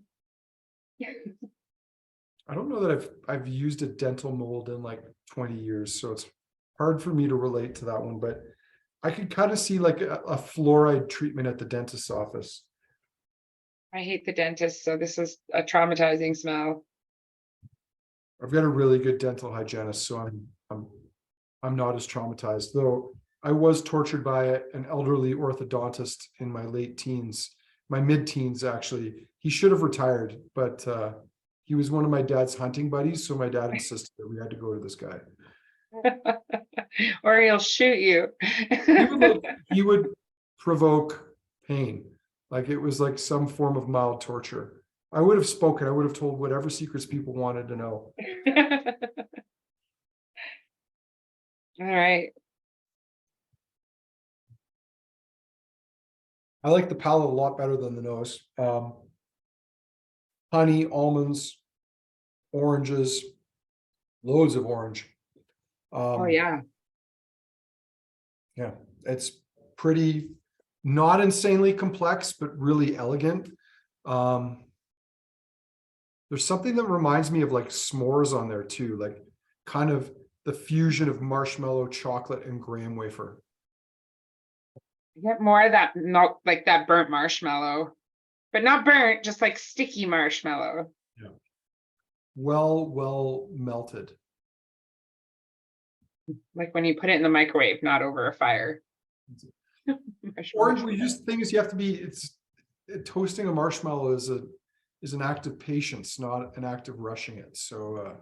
I don't know that I've used a dental mold in like 20 years, so it's hard for me to relate to that one. But I could kind of see like a fluoride treatment at the dentist's office. I hate the dentist, so this is a traumatizing smell. I've got a really good dental hygienist, so I'm not as traumatized, though I was tortured by an elderly orthodontist in my late teens, my mid-teens actually. He should have retired, but he was one of my dad's hunting buddies, so my dad insisted that we had to go to this guy. Or he'll shoot you. He would provoke pain, like it was like some form of mild torture. I would have spoken. I would have told whatever secrets people wanted to know. All right. I like the palate a lot better than the nose. Honey, almonds, oranges, loads of orange. Oh yeah. Yeah, it's pretty, not insanely complex, but really elegant. There's something that reminds me of like s'mores on there too, like kind of the fusion of marshmallow, chocolate, and graham wafer. I get more of that, not like that burnt marshmallow, but not burnt, just like sticky marshmallow. Yeah. Well melted. Like when you put it in the microwave, not over a fire. Or we just things you have to be, toasting a marshmallow is an act of patience, not an act of rushing it. So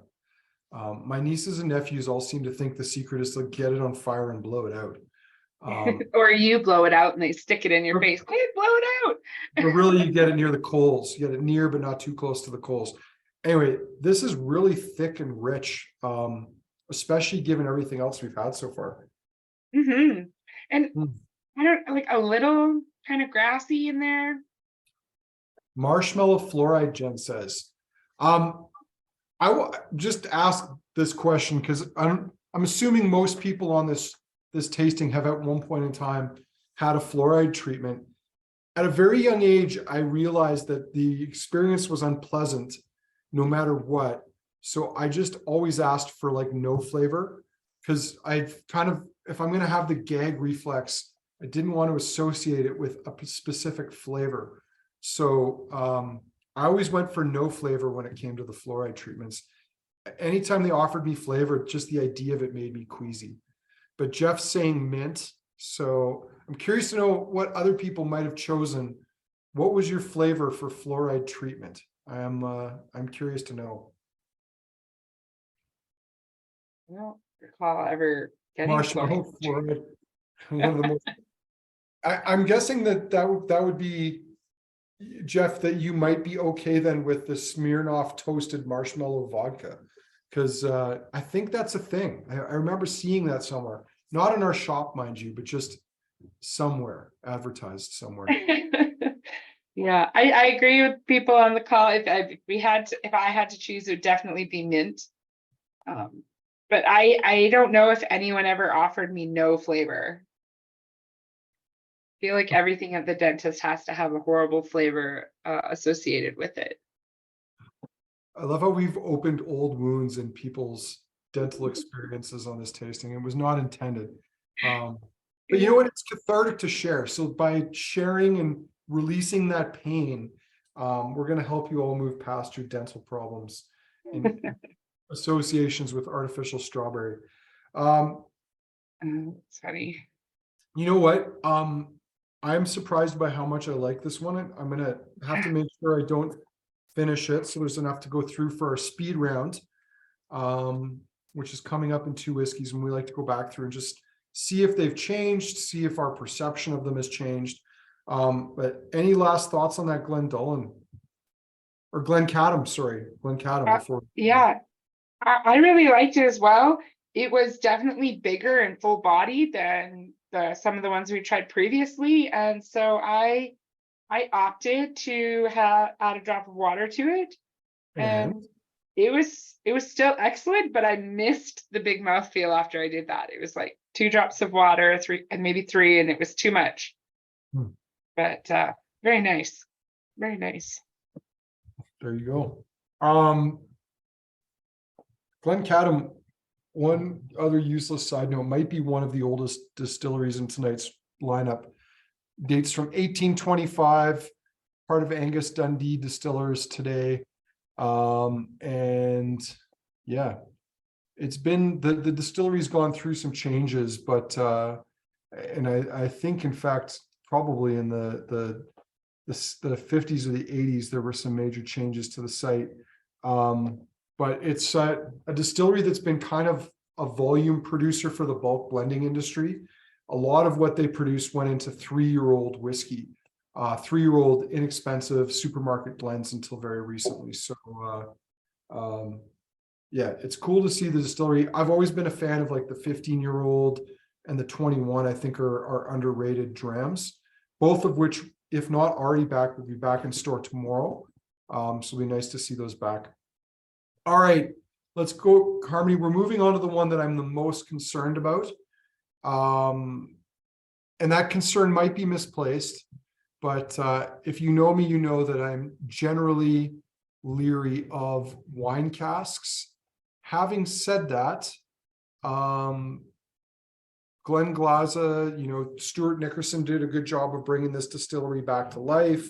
my nieces and nephews all seem to think the secret is to get it on fire and blow it out. Or you blow it out and they stick it in your face. Quick, blow it out. But really, you get it near the coals. You get it near, but not too close to the coals. Anyway, this is really thick and rich, especially given everything else we've had so far. Mm-hmm. And I don't like a little kind of grassy in there. Marshmallow fluoride, Jen says. I will just ask this question because I'm assuming most people on this tasting have at one point in time had a fluoride treatment. At a very young age, I realized that the experience was unpleasant no matter what. So I just always asked for like no flavor because I kind of, if I'm going to have the gag reflex, I didn't want to associate it with a specific flavor. So I always went for no flavor when it came to the fluoride treatments. Anytime they offered me flavor, just the idea of it made me queasy. But Jeff's saying mint. So I'm curious to know what other people might have chosen. What was your flavor for fluoride treatment? I'm curious to know. I don't recall ever getting Marshmallow fluoride. One of the most. I'm guessing that would be, Jeff, that you might be okay then with the Smirnoff toasted marshmallow vodka, because I think that's a thing. I remember seeing that somewhere, not in our shop, mind you, but just somewhere advertised somewhere. Yeah, I agree with people on the call. If I had to choose, it would definitely be mint. But I don't know if anyone ever offered me no flavor. I feel like everything at the dentist has to have a horrible flavor associated with it. I love how we've opened old wounds in people's dental experiences on this tasting. It was not intended. But you know what? It's cathartic to share. So by sharing and releasing that pain, we're going to help you all move past your dental problems and associations with artificial strawberry. It's funny. You know what? I'm surprised by how much I like this one. I'm going to have to make sure I don't finish it, so there's enough to go through for our speed round, which is coming up in 2 whiskeys, and we like to go back through and just see if they've changed, see if our perception of them has changed. But any last thoughts on that Glendullan or Glencadam? Sorry, Glencadam. Before yeah, I really liked it as well. It was definitely bigger and full bodied than some of the ones we tried previously, and so I opted to add a drop of water to it, and it was still excellent, but I missed the big mouthfeel after I did that. It was like 2 drops of water, 3 and maybe 3, and it was too much. But very nice, very nice. There you go. Glencadam, one other useless side note, might be one of the oldest distilleries in tonight's lineup. Dates from 1825, part of Angus Dundee Distillers today. And yeah, it's been the distillery's gone through some changes, but and I think in fact probably in the 50s or the 80s there were some major changes to the site. But it's a distillery that's been kind of a volume producer for the bulk blending industry. A lot of what they produced went into 3-year-old whiskey, 3-year-old inexpensive supermarket blends until very recently. So yeah, it's cool to see the distillery. I've always been a fan of like the 15-year-old and the 21, I think are underrated drams, both of which, if not already back, will be back in store tomorrow. So it'll be nice to see those back. All right, let's go, Harmony. We're moving on to the one that I'm the most concerned about. And that concern might be misplaced, but if you know me, you know that I'm generally leery of wine casks. Having said that, Glenn Glaza, Stuart Nickerson did a good job of bringing this distillery back to life.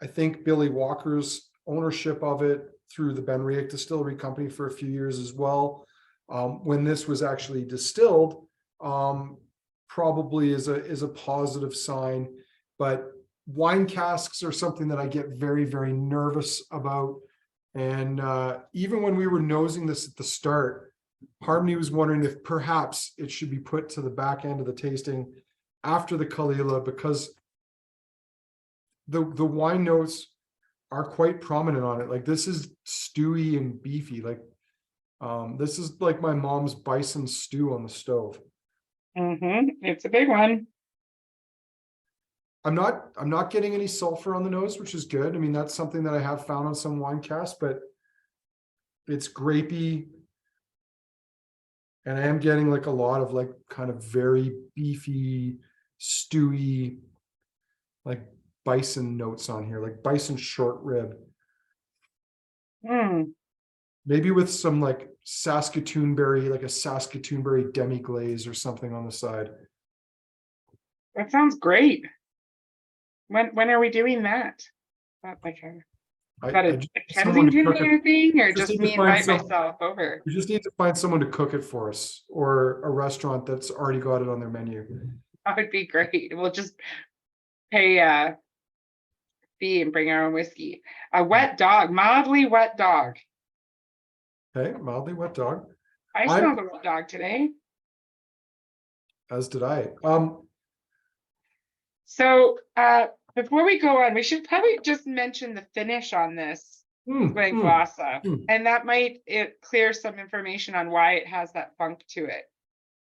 I think Billy Walker's ownership of it through the Ben Riach Distillery Company for a few years as well. When this was actually distilled, probably is a positive sign, but wine casks are something that I get very, very nervous about. And even when we were nosing this at the start, Harmony was wondering if perhaps it should be put to the back end of the tasting after the Caol Ila, because the wine notes are quite prominent on it. Like, this is stewy and beefy. Like, this is like my mom's bison stew on the stove. It's a big one. I'm not getting any sulfur on the nose, which is good. I mean, that's something that I have found on some wine casks, but it's grapey. And I am getting like a lot of like kind of very beefy, stewy, like bison notes on here, like bison short rib. Maybe with some like Saskatoon berry, like a Saskatoon berry demi glaze or something on the side. That sounds great. When are we doing that? Not like a Kensington kind of thing, or just me invite myself over? We just need to find someone to cook it for us, or a restaurant that's already got it on their menu. That would be great. We'll just pay a fee and bring our own whiskey. A wet dog, mildly wet dog. Okay, mildly wet dog. I smelled a wet dog today. As did I. So before we go on, we should probably just mention the finish on this Glen Glassa, and that might clear some information on why it has that funk to it.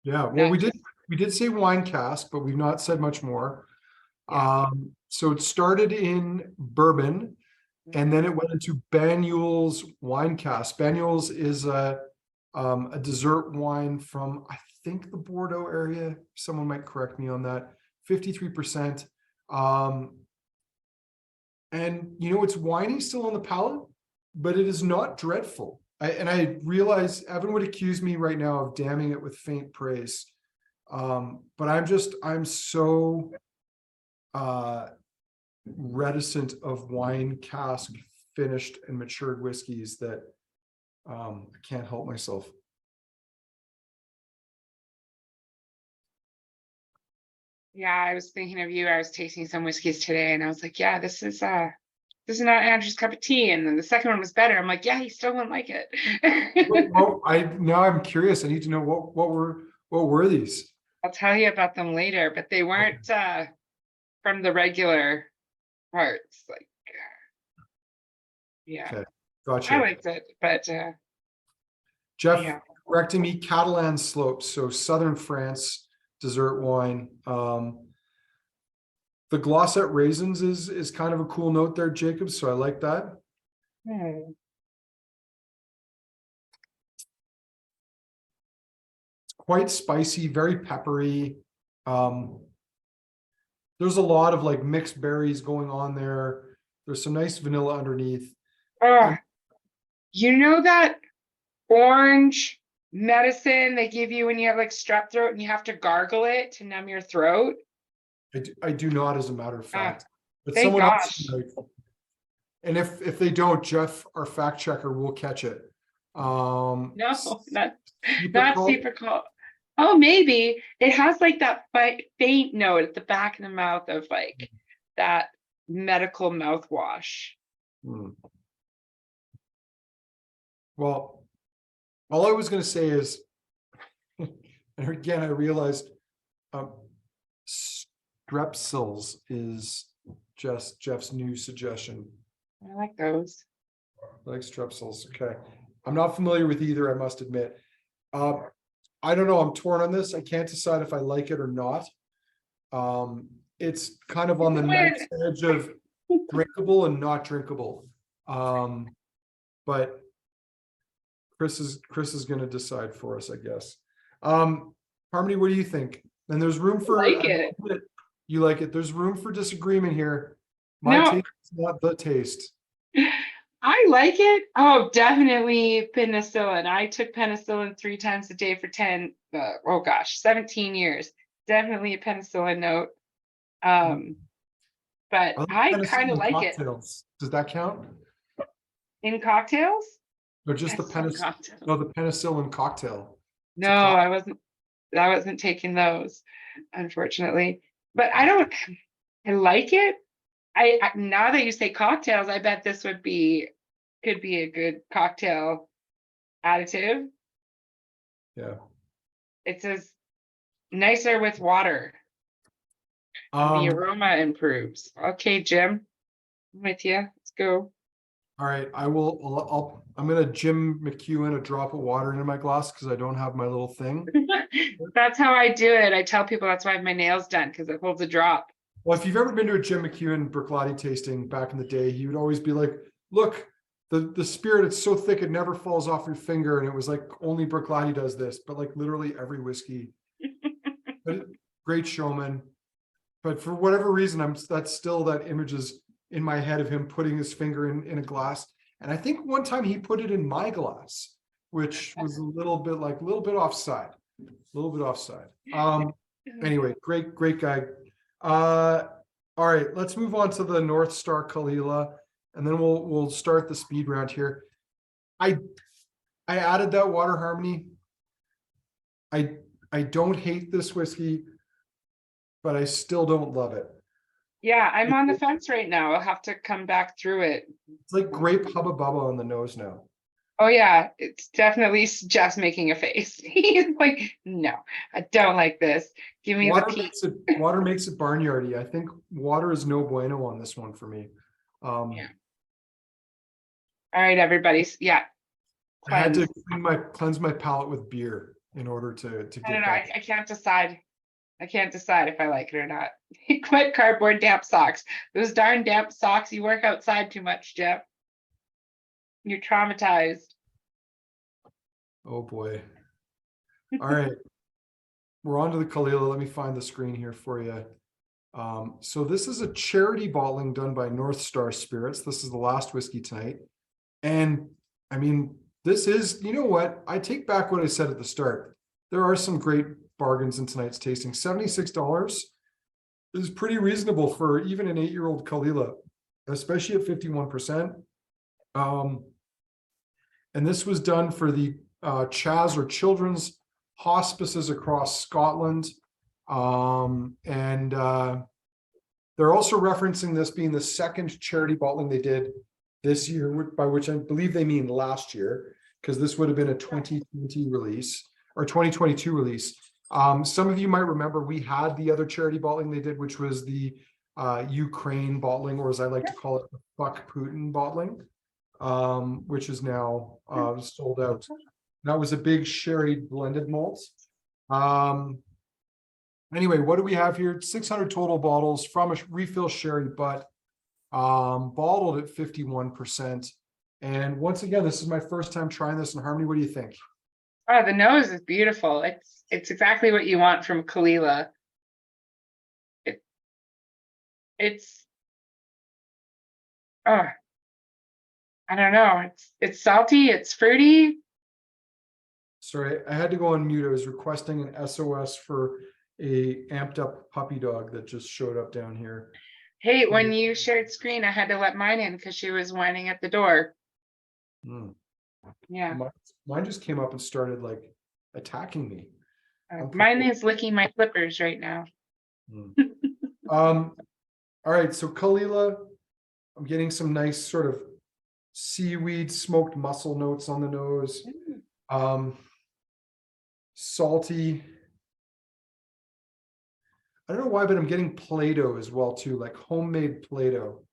Yeah, well, we did say wine cask, but we've not said much more. Yeah. So it started in bourbon, and then it went into Banyuls wine cask. Banyuls is a dessert wine from, I think, the Bordeaux area. Someone might correct me on that. 53%. And it's winey still on the palate, but it is not dreadful. I realize Evan would accuse me right now of damning it with faint praise. But I'm so reticent of wine cask finished and matured whiskeys that I can't help myself. Yeah, I was thinking of you. I was tasting some whiskeys today, and I was like, "Yeah, this is not Andrew's cup of tea." And then the second one was better. I'm like, "Yeah, he still wouldn't like it." Well, now I'm curious. I need to know what were these? I'll tell you about them later, but they weren't from the regular parts. Like, yeah, okay. Gotcha. I liked it, but Jeff correcting me. Catalan slopes, so southern France. Dessert wine. The glossette raisins is kind of a cool note there, Jacob. So I like that. It's quite spicy, very peppery. There's a lot of like mixed berries going on there. There's some nice vanilla underneath. You know that orange medicine they give you when you have like strep throat and you have to gargle it to numb your throat? I do not, as a matter of Ah, fact, but thank someone else gosh. might. And if they don't, Jeff, our fact checker, will catch it. No, Super not cool. super cool. Oh, maybe it has like that faint note at the back of the mouth of like that medical mouthwash. Hmm. Well, all I was going to say is, and again, I realized um, strepsils is just Jeff's new suggestion. I like those. Like strepsils. Okay. I'm not familiar with either, I must admit. I don't know. I'm torn on this. I can't decide if I like it or not. It's kind of on the Weird. knife's edge of drinkable and not drinkable. But Chris is going to decide for us, I guess. Harmony, what do you think? And there's room for Like it. you like it. There's room for disagreement here. My No, taste is not the taste. I like it. Oh, definitely penicillin. I took penicillin 3 times a day for 17 years. Definitely a penicillin note. But I like I kind of penicillin like it cocktails. Does that count? in cocktails. Or just the Penicillin cocktail. no, the penicillin cocktail. It's No, a cocktail. I wasn't taking those, unfortunately. But I like it. Now that you say cocktails, I bet this could be a good cocktail additive. Yeah. It says nicer with water. The aroma improves. Okay, Jim, I'm with you. Let's go. All right, I'm gonna Jim McEwen a drop of water into my glass because I don't have my little thing. That's how I do it. I tell people that's why I have my nails done because it holds a drop. Well, if you've ever been to a Jim McEwen Bruichladdich tasting back in the day, he would always be like, look, the spirit, it's so thick it never falls off your finger. And it was like only Bruichladdich does this, but like literally every whiskey. But great showman. But for whatever reason, that's still that image is in my head of him putting his finger in a glass. And I think one time he put it in my glass, which was a little bit offside. A little bit offside. Anyway, great guy. All right, let's move on to the North Star Kalila, and then we'll start the speed round here. I added that water, Harmony. I don't hate this whiskey, but I still don't love it. Yeah, I'm on the fence right now. I'll have to come back through it. It's like grape Hubba Bubba on the nose now. Oh yeah, it's definitely just making a face. He's like, no, I don't like this. Give me the peach. Water makes it barnyardy. I think water is no bueno on this one for me. Yeah. All right, everybody. Yeah. I had to cleanse my palate with beer in order to get I don't know. that. I can't decide. I can't decide if I like it or not. Quit cardboard damp socks. Those darn damp socks. You work outside too much, Jeff. You're traumatized. Oh boy. All right. We're on to the Kalila. Let me find the screen here for you. So this is a charity bottling done by North Star Spirits. This is the last whiskey tonight. And I mean, this is, you know what? I take back what I said at the start. There are some great bargains in tonight's tasting. $76 is pretty reasonable for even an 8-year-old Kalila, especially at 51%. And this was done for the CHAS or Children's Hospices across Scotland. They're also referencing this being the second charity bottling they did this year, by which I believe they mean last year, because this would have been a 2020 release or 2022 release. Some of you might remember we had the other charity bottling they did, which was the Ukraine bottling, or as I like to call it, the fuck Putin bottling, which is now sold out. That was a big sherry blended malt. Anyway, what do we have here? 600 total bottles from a refill sherry butt, bottled at 51%. And once again, this is my first time trying this. And Harmony, what do you think? Oh, the nose is beautiful. It's exactly what you want from Kalila. It's oh, I don't know. It's salty, it's fruity. Sorry, I had to go on mute. I was requesting an SOS for a amped up puppy dog that just showed up down here. Hey, when you shared screen, I had to let mine in because she was whining at the door. Hmm. Yeah, Mine just came up and started like attacking me. mine is licking my flippers right now. Hmm. All right, so Kalila, I'm getting some nice sort of seaweed smoked mussel notes on the nose. Salty. I don't know why, but I'm getting Play-Doh as well too, like homemade Play-Doh.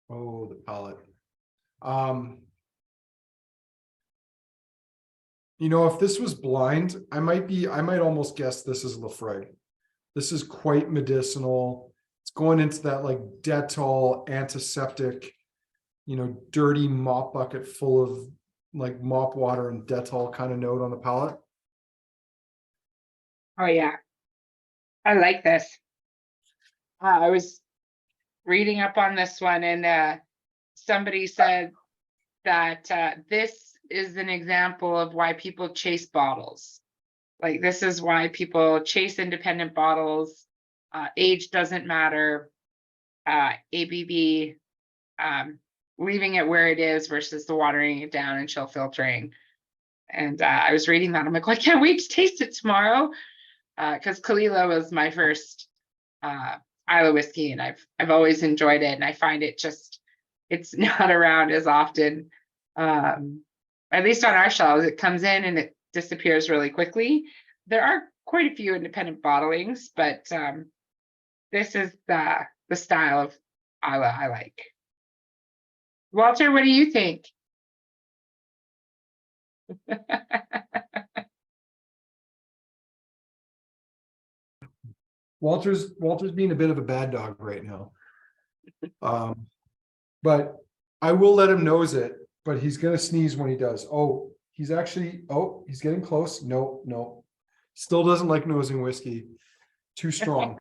Oh, the palate. You know, if this was blind, I might almost guess this is Lafroy. This is quite medicinal. It's going into that like Dettol antiseptic, dirty mop bucket full of like mop water and Dettol kind of note on the palate. Oh yeah, I like this. I was reading up on this one, and somebody said that this is an example of why people chase bottles. Like this is why people chase independent bottles. Age doesn't matter. ABV, leaving it where it is versus the watering it down and chill filtering. And I was reading that. I'm like, well, I can't wait to taste it tomorrow. Because Kalila was my first Isla whiskey, and I've always enjoyed it. And I find it just, it's not around as often. At least on our shelves, it comes in and it disappears really quickly. There are quite a few independent bottlings, but this is the style of Isla I like. Walter, what do you think? Walter's being a bit of a bad dog right now. But I will let him nose it, but he's gonna sneeze when he does. Oh, he's getting close. No. Still doesn't like nosing whiskey. Too strong.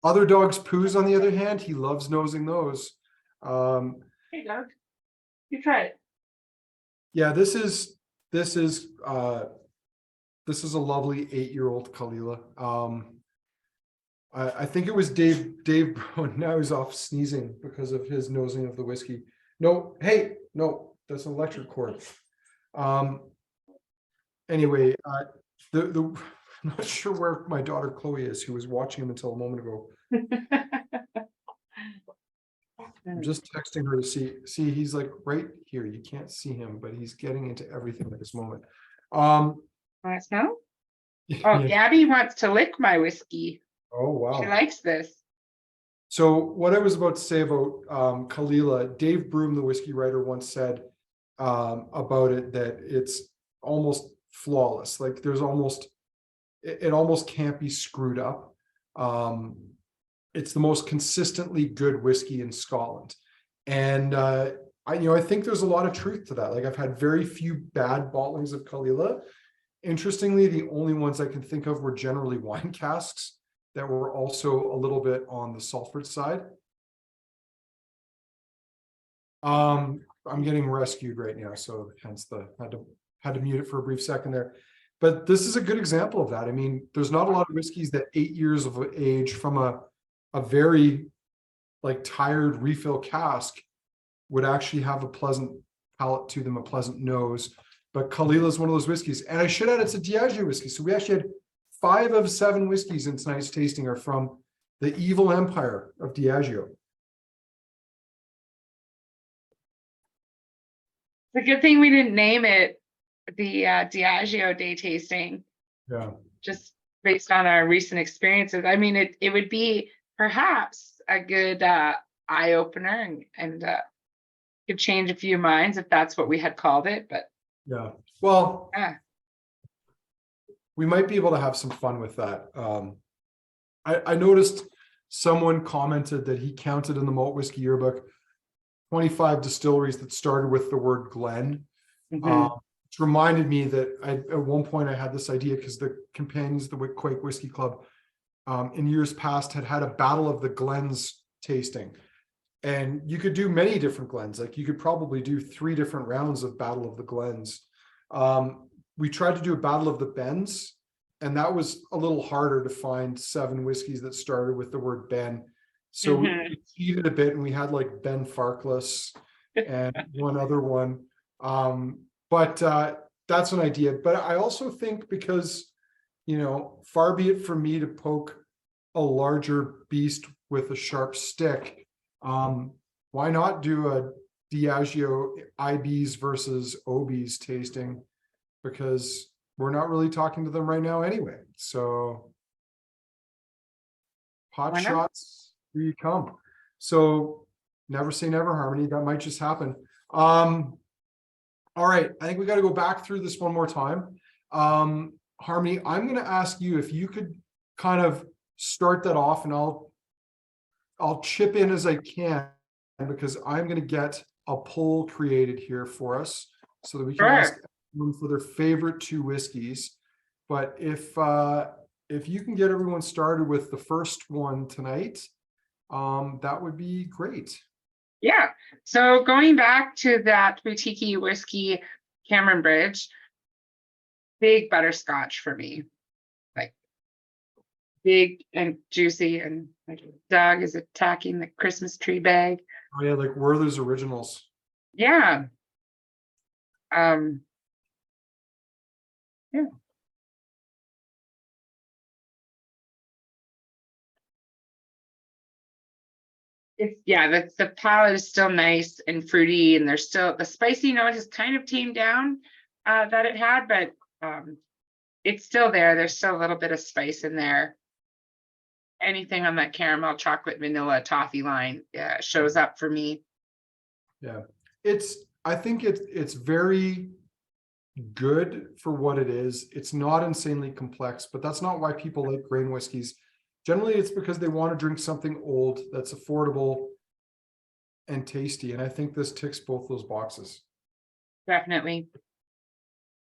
Other dogs' poos, on the other hand, he loves nosing those. Hey, Doug, you try it. Yeah, this is a lovely 8-year-old Kalila. I think it was Dave Brown. Now he's off sneezing because of his nosing of the whiskey. No, hey, no, that's an electric cord. Anyway, I'm not sure where my daughter Chloe is, who was watching him until a moment ago. I'm just texting her to see he's like right here. You can't see him, but he's getting into everything at this moment. Want to smell? Oh, Yeah. Gabby wants to lick my whiskey. Oh wow. She likes this. So what I was about to say about Kalila, Dave Broom, the whiskey writer, once said about it that it's almost flawless. Like there's it almost can't be screwed up. It's the most consistently good whiskey in Scotland. And I think there's a lot of truth to that. Like I've had very few bad bottlings of Kalila. Interestingly, the only ones I can think of were generally wine casks that were also a little bit on the Salford side. I'm getting rescued right now, so hence had to mute it for a brief second there. But this is a good example of that. I mean, there's not a lot of whiskeys that 8 years of age from a very like tired refill cask would actually have a pleasant palate to them, a pleasant nose. But Kalila is one of those whiskeys. And I should add, it's a Diageo whiskey. So we actually had 5 of 7 whiskeys in tonight's tasting are from the evil empire of Diageo. It's a good thing we didn't name it the Diageo Day Tasting. Yeah. Just based on our recent experiences. I mean, it would be perhaps a good eye opener and could change a few minds if that's what we had called it. But yeah, well, yeah. We might be able to have some fun with that. I noticed someone commented that he counted in the Malt Whiskey Yearbook 25 distilleries that started with the word Glen. Which reminded me that at one point I had this idea because the companions of the Quake Whiskey Club in years past had a Battle of the Glens tasting. And you could do many different Glens. Like you could probably do 3 different rounds of Battle of the Glens. We tried to do a Battle of the Bens, and that was a little harder to find 7 whiskeys that started with the word Ben. So Mhm. we cheated a bit, and we had like Ben Farkless and one other one. But that's an idea. But I also think because, far be it from me to poke a larger beast with a sharp stick. Why not do a Diageo IBs versus OBs tasting? Because we're not really talking to them right now anyway. So hot Why not? shots, here you come. So never say never, Harmony. That might just happen. All right, I think we got to go back through this one more time. Harmony, I'm going to ask you if you could kind of start that off, and I'll chip in as I can, because I'm going to get a poll created here for us so that we can ask Sure. everyone for their favorite 2 whiskeys. But if you can get everyone started with the first one tonight, that would be great. Yeah. So going back to that boutique whiskey, Cameron Bridge, big butterscotch for me. Like big and juicy, and like a dog is attacking the Christmas tree bag. Oh yeah, like Werther's Originals. Yeah. Um, yeah. It's the palate is still nice and fruity, and there's still the spicy note has kind of tamed down that it had, but it's still there. There's still a little bit of spice in there. Anything on that caramel, chocolate, vanilla, toffee line shows up for me. Yeah, I think it's very good for what it is. It's not insanely complex, but that's not why people like grain whiskeys. Generally, it's because they want to drink something old that's affordable and tasty. And I think this ticks both those boxes. Definitely.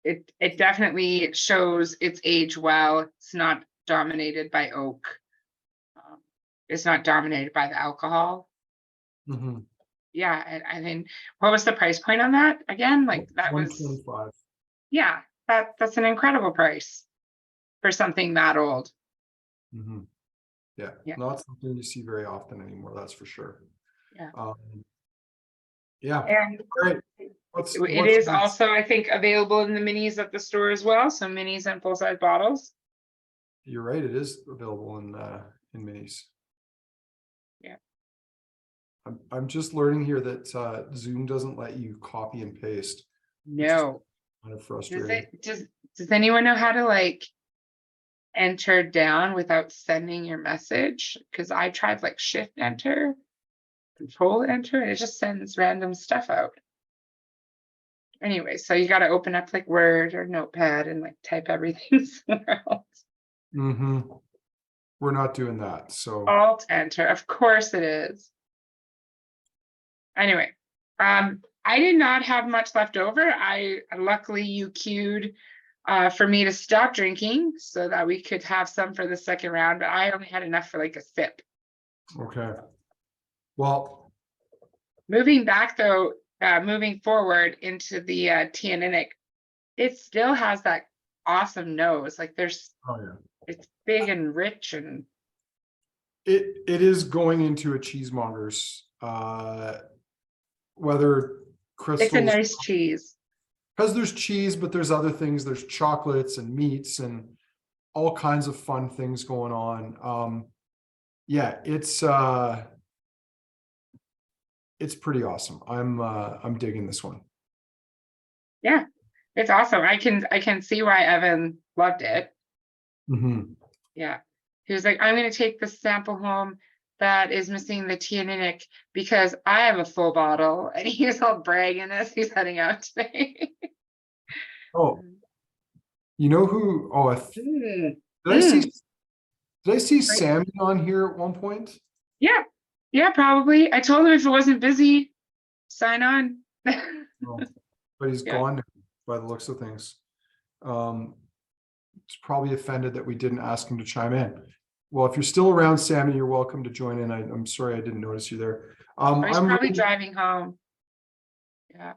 It definitely shows its age well. It's not dominated by oak. It's not dominated by the alcohol. Mhm. Yeah, I mean, what was the price point on that again? Like that was 125. yeah, that's an incredible price for something that old. Mhm. Yeah, Yeah, not something you see very often anymore, that's for sure. yeah. Yeah, And all right. it What's is next? also, I think, available in the minis at the store as well. So minis and full-size bottles. You're right, it is available in minis. Yeah. I'm just learning here that Zoom doesn't let you copy and paste, which is No. kind of Does frustrating. it does anyone know how to like enter down without sending your message? Because I tried like shift enter, control enter, and it just sends random stuff out. Anyway, so you got to open up like Word or Notepad and like type everything somewhere else. Mm-hmm. We're not doing that. So Alt enter, of course it is. Anyway, I did not have much left over. Luckily you queued for me to stop drinking so that we could have some for the second round, but I only had enough for like a sip. okay. Well, Moving back though, moving forward into the Tianinic, it still has that awesome nose. Like oh yeah. it's big and rich, and It is going into a cheesemonger's, whether it's a crystals, nice cheese. because there's cheese, but there's other things, there's chocolates and meats and all kinds of fun things going on. Yeah, it's pretty awesome. I'm digging this one. Yeah, it's awesome. I can see why Evan loved it. Mm-hmm. Yeah. He was like, I'm going to take the sample home that is missing the Tianinic because I have a full bottle. And he was all bragging as he's heading out today. Oh, you know who? Oh, Mm, did I see mm, did I see right. Sammy on here at one point? Yeah. Yeah, probably. I told him if it wasn't busy, sign on. No, but he's Yeah. gone now, by the looks of things. He's probably offended that we didn't ask him to chime in. Well, if you're still around, Sammy, you're welcome to join in. I'm sorry I didn't notice you there. I was I'm probably really- driving home. Yeah.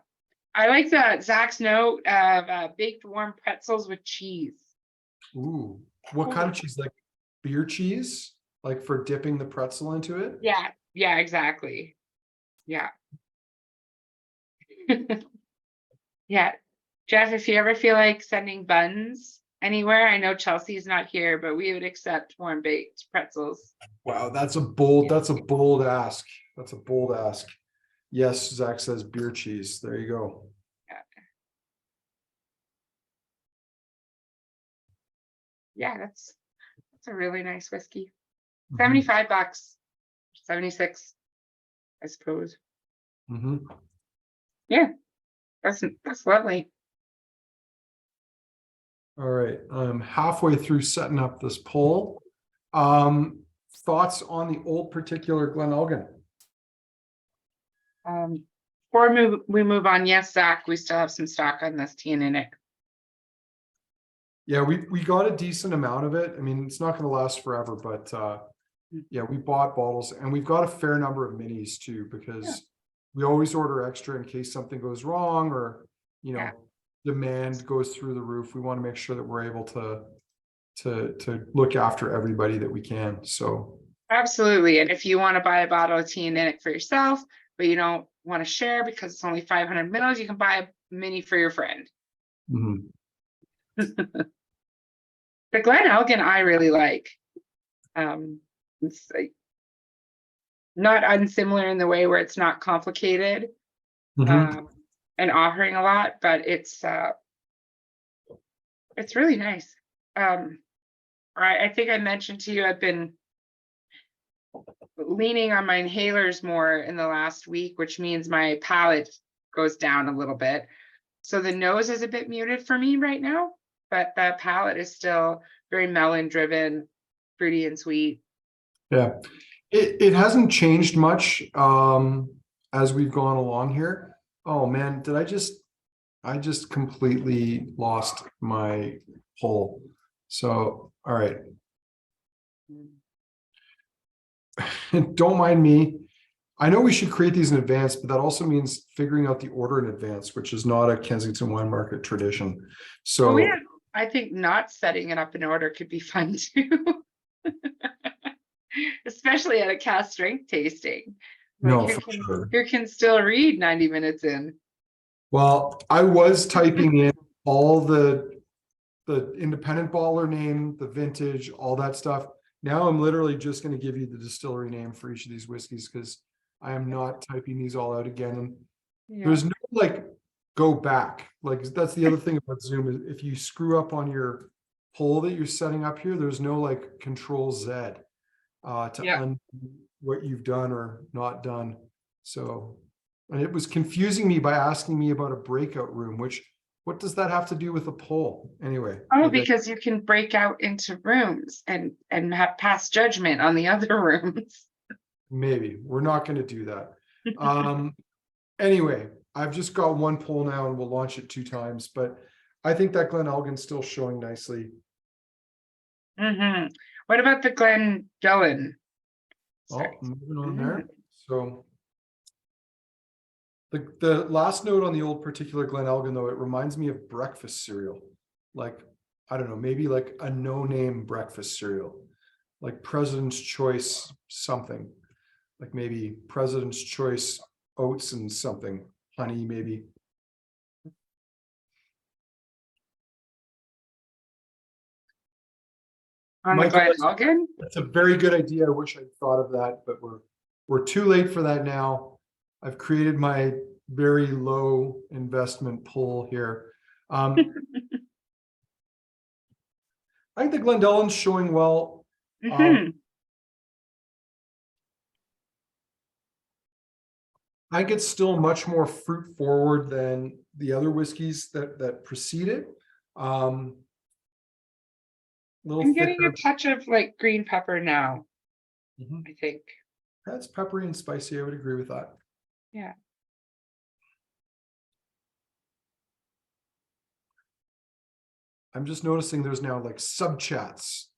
I like the Zach's note of baked warm pretzels with cheese. Ooh, what kind of cheese? Like beer cheese? Like for dipping the pretzel into it? Yeah, yeah, exactly. Yeah. Yeah. Jeff, if you ever feel like sending buns anywhere, I know Chelsea's not here, but we would accept warm baked pretzels. Wow, that's a bold ask. That's a bold ask. Yes, Zach says beer cheese. There you go. Yeah, that's a really nice whiskey. Mhm. 75 bucks. 76, I suppose. Mhm. Yeah, that's lovely. All right, I'm halfway through setting up this poll. Thoughts on the old particular Glenelgan? Before we move on, yes, Zach, we still have some stock on this tea and Nick. Yeah, we got a decent amount of it. I mean, it's not going to last forever, but yeah, we bought bottles and we've got a fair number of minis too, because we always order extra in case something goes wrong or, you know, demand goes through the roof. We want to make sure that we're able to look after everybody that we can. So Absolutely. And if you want to buy a bottle of tea and Nick for yourself, but you don't want to share because it's only 500 mils, you can buy a mini for your friend. mhm. The Glen Elgin I really like. It's like not unsimilar in the way where it's not complicated Mhm. and offering a lot, but it's really nice. I think I mentioned to you I've been leaning on my inhalers more in the last week, which means my palate goes down a little bit. So the nose is a bit muted for me right now, but the palate is still very melon driven, fruity and sweet. Yeah, it hasn't changed much as we've gone along here. Oh man, I just completely lost my poll. So, all right. Don't mind me. I know we should create these in advance, but that also means figuring out the order in advance, which is not a Kensington Wine Market tradition. So, Well, I think not setting it up in order could be fun too. Especially at a cast strength tasting. Like no, for sure. who can still read 90 minutes in? Well, I was typing in all the independent baller name, the vintage, all that stuff. Now I'm literally just going to give you the distillery name for each of these whiskeys because I am not typing these all out again. And there's no like go back. Like that's the other thing about Zoom is if you screw up on your poll that you're setting up here, there's no like Control Z to undo what you've done or not done. So, and it was confusing me by asking me about a breakout room, which what does that have to do with a poll? Anyway. Oh, because you can break out into rooms and have pass judgment on the other rooms. Maybe we're not going to do that. Anyway, I've just got one poll now and we'll launch it 2 times, but I think that Glen Elgin's still showing nicely. What about the Glen Dillon? Oh, moving on there. So the last note on the old particular Glen Elgin, though, it reminds me of breakfast cereal. Like, I don't know, maybe like a no-name breakfast cereal, like President's Choice something, like maybe President's Choice oats and something, honey, maybe. On the Glen Elgin? That's a very good idea. I wish I'd thought of that, but we're too late for that now. I've created my very low investment pool here. I think the Glendullen's showing well. I think it's still much more fruit forward than the other whiskeys that precede it. I'm getting a touch of like green pepper now. I think that's peppery and spicy. I would agree with that. Yeah. I'm just noticing there's now like sub chats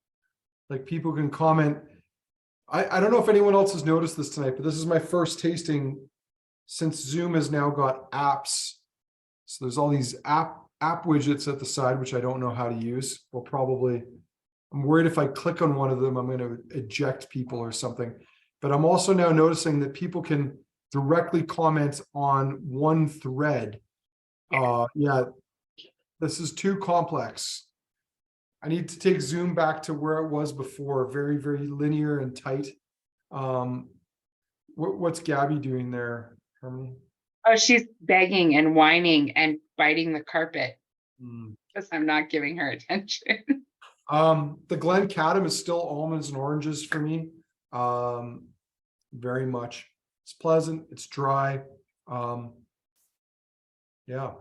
Like people can comment. I don't know if anyone else has noticed this tonight, but this is my first tasting since Zoom has now got apps. So there's all these app widgets at the side, which I don't know how to use. I'm worried if I click on one of them, I'm going to eject people or something. But I'm also now noticing that people can directly comment on one thread. Yeah, this is too complex. I need to take Zoom back to where it was before, very, very linear and tight. What's Gabby doing there, Harmony? Oh, she's begging and whining and biting the carpet Mm. because I'm not giving her attention. The Glen Cadam is still almonds and oranges for me. Very much. It's pleasant, it's dry. Yeah.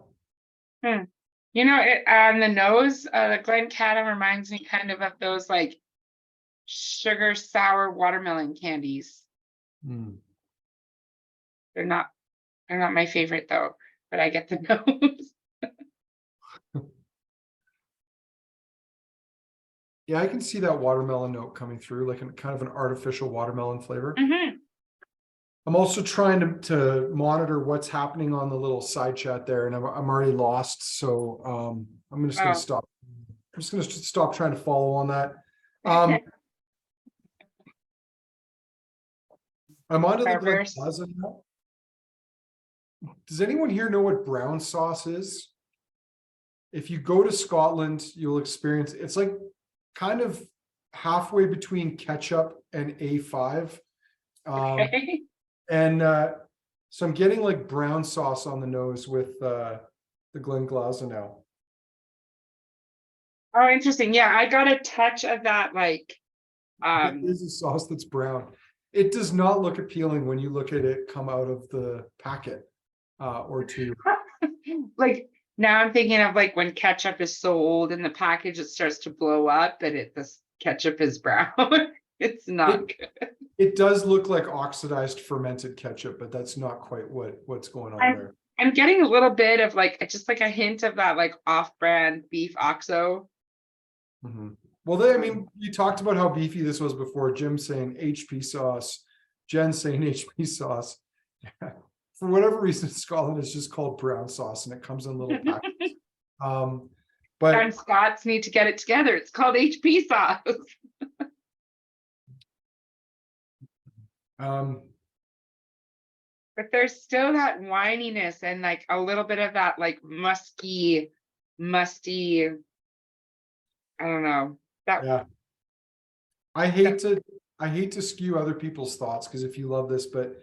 You know, on the nose, the Glen Cadam reminds me kind of those like sugar sour watermelon candies. Mm. They're not my favorite though, but I get the nose. Yeah, I can see that watermelon note coming through, like kind of an artificial watermelon flavor. Mm-hmm. I'm also trying to monitor what's happening on the little side chat there, and I'm already lost. So I'm just going to stop. I'm just going to stop trying to follow on that. I'm onto the Glen Plaza now. Does anyone here know what brown sauce is? If you go to Scotland, you'll experience it's like kind of halfway between ketchup and A5. Okay. And so I'm getting like brown sauce on the nose with the Glen Glaza now. Oh, interesting. Yeah, I got a touch of that, like It is a sauce that's brown. It does not look appealing when you look at it come out of the packet or two. like now I'm thinking of like when ketchup is so old in the package it starts to blow up, but this ketchup is brown. It's not good. It does look like oxidized fermented ketchup, but that's not quite what's going on there. I'm getting a little bit of like just like a hint of that like off-brand beef OXO. Mm-hmm. Well, I mean, you talked about how beefy this was before. Jim saying HP sauce, Jen saying HP sauce. For whatever reason, Scotland is just called brown sauce, and it comes in little packets. But Scots need to get it together. It's called HP sauce. But there's still that whininess and like a little bit of that like musty, I don't know. Yeah. I hate to skew other people's thoughts, because if you love this, but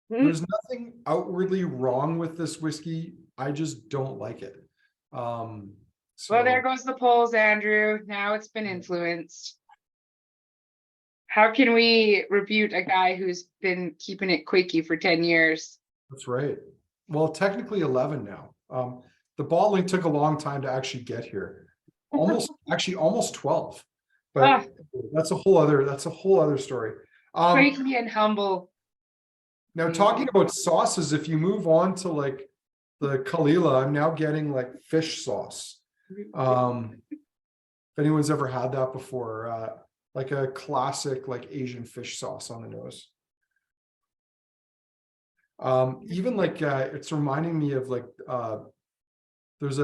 there's nothing outwardly wrong with this whiskey. I just don't like it. Well, there goes the polls, Andrew. Now it's been influenced. How can we rebuke a guy who's been keeping it quaky for 10 years? That's right. Well, technically 11 now. The bottling took a long time to actually get here. Almost 12. But that's a whole other story. Quaky and humble. Now, talking about sauces, if you move on to like the Kalila, I'm now getting like fish sauce. If anyone's ever had that before, like a classic like Asian fish sauce on the nose. Even like it's reminding me of like there's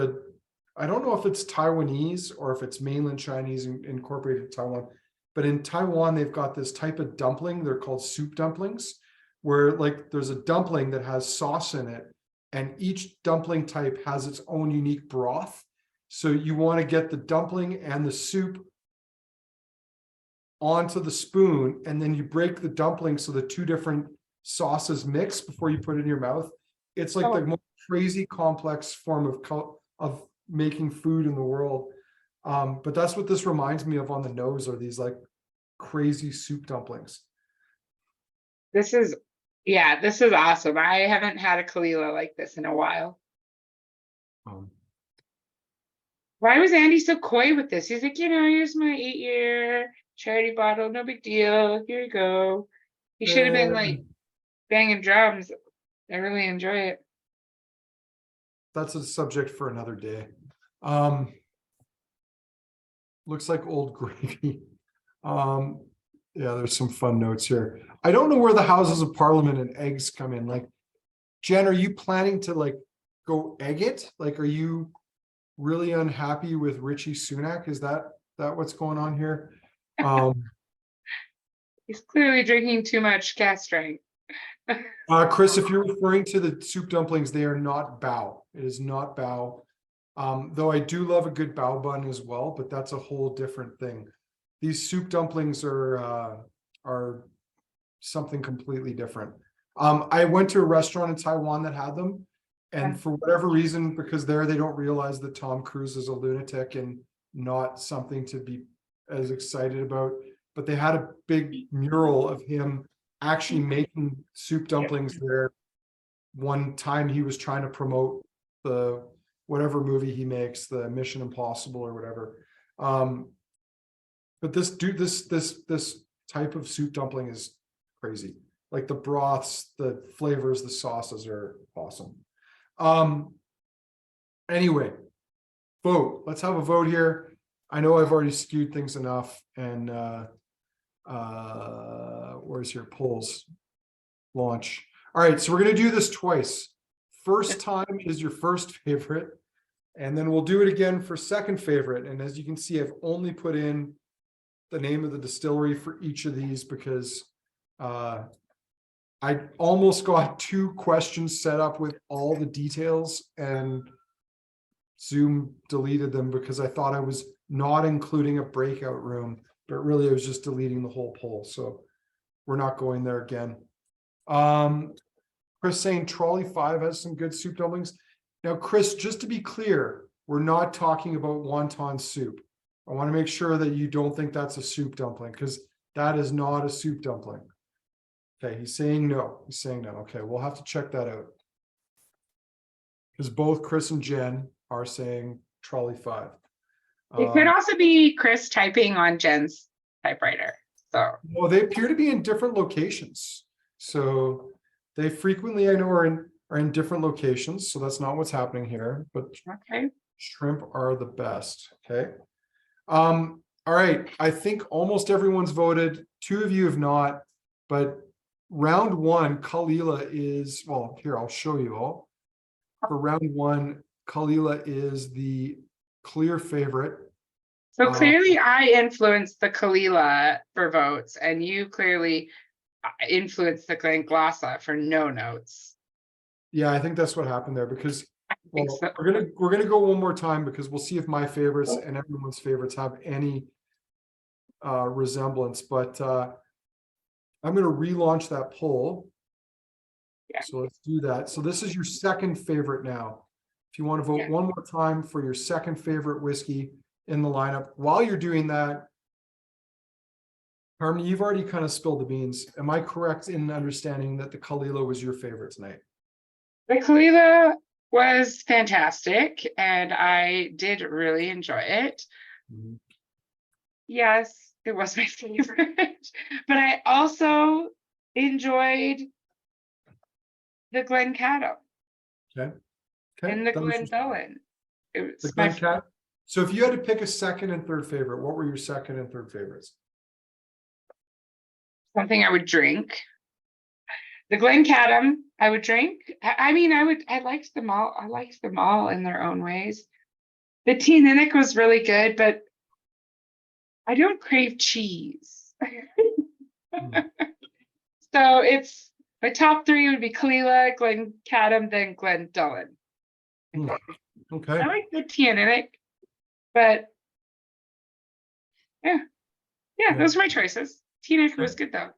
I don't know if it's Taiwanese or if it's mainland Chinese incorporated Taiwan, but in Taiwan they've got this type of dumpling. They're called soup dumplings, where like there's a dumpling that has sauce in it, and each dumpling type has its own unique broth. So you want to get the dumpling and the soup onto the spoon, and then you break the dumpling so the two different sauces mix before you put it in your mouth. It's like the most crazy complex form of making food in the world. But that's what this reminds me of on the nose, are these like crazy soup dumplings. This is awesome. I haven't had a Kalila like this in a while. Why was Andy so coy with this? He's like, here's my 8-year charity bottle, no big deal. Here you go. He should have been like banging drums. I really enjoy it. That's a subject for another day. Looks like old gravy. Yeah, there's some fun notes here. I don't know where the Houses of Parliament and eggs come in. Like, Jen, are you planning to like go egg it? Like, are you really unhappy with Richie Sunak? Is that what's going on here? He's clearly drinking too much gas strength. Chris, if you're referring to the soup dumplings, they are not bao. It is not bao. Though I do love a good bao bun as well, but that's a whole different thing. These soup dumplings are something completely different. I went to a restaurant in Taiwan that had them, and for whatever reason, because there they don't realize that Tom Cruise is a lunatic and not something to be as excited about. But they had a big mural of him actually making soup dumplings there. One time he was trying to promote the whatever movie he makes, the Mission Impossible or whatever. But this type of soup dumpling is crazy. Like the broths, the flavors, the sauces are awesome. Anyway, vote. Let's have a vote here. I know I've already skewed things enough, and where's your polls launch? All right, so we're gonna do this twice. First time is your first favorite, and then we'll do it again for second favorite. And as you can see, I've only put in the name of the distillery for each of these because I almost got 2 questions set up with all the details and Zoom deleted them because I thought I was not including a breakout room, but really I was just deleting the whole poll. So we're not going there again. Chris saying Trolley 5 has some good soup dumplings. Now, Chris, just to be clear, we're not talking about wonton soup. I want to make sure that you don't think that's a soup dumpling, because that is not a soup dumpling. Okay, he's saying no. He's saying no. Okay, we'll have to check that out. Because both Chris and Jen are saying Trolley 5. It could also be Chris typing on Jen's typewriter. So well, they appear to be in different locations. So they frequently, I know, are in different locations. So that's not what's happening here. But okay. Shrimp are the best. Okay. All right. I think almost everyone's voted. 2 of you have not, but round 1, Kalila is, well, here, I'll show you all. For round 1, Kalila is the clear favorite. So clearly I influenced the Kalila for votes, and you clearly influenced the Glenglossa for no notes. Yeah, I think that's what happened there, because well, so. we're gonna go one more time because we'll see if my favorites and everyone's favorites have any resemblance. But I'm gonna relaunch that poll. Yeah. So let's do that. So this is your second favorite now. If you want to vote one more time for your second favorite whiskey in the lineup, while you're doing that, Harmony, you've already kind of spilled the beans. Am I correct in understanding that the Kalila was your favorite tonight? The Kalila was fantastic, and I did really enjoy it. Mm-hmm. Yes, it was my favorite, but I also enjoyed the Glencaddam. Okay. And the Glendullen. It was my favorite. So if you had to pick a second and third favorite, what were your second and third favorites? Something I would drink. The Glencaddam, I would drink. I mean, I liked them all. I liked them all in their own ways. The Tea Ninnick was really good, but I don't crave cheese. So it's my top 3 would be Kalila, Glencaddam, then Glendullen. Okay. I like the Tea Ninnick, but yeah, those are my choices. Tea Ninnick was good though.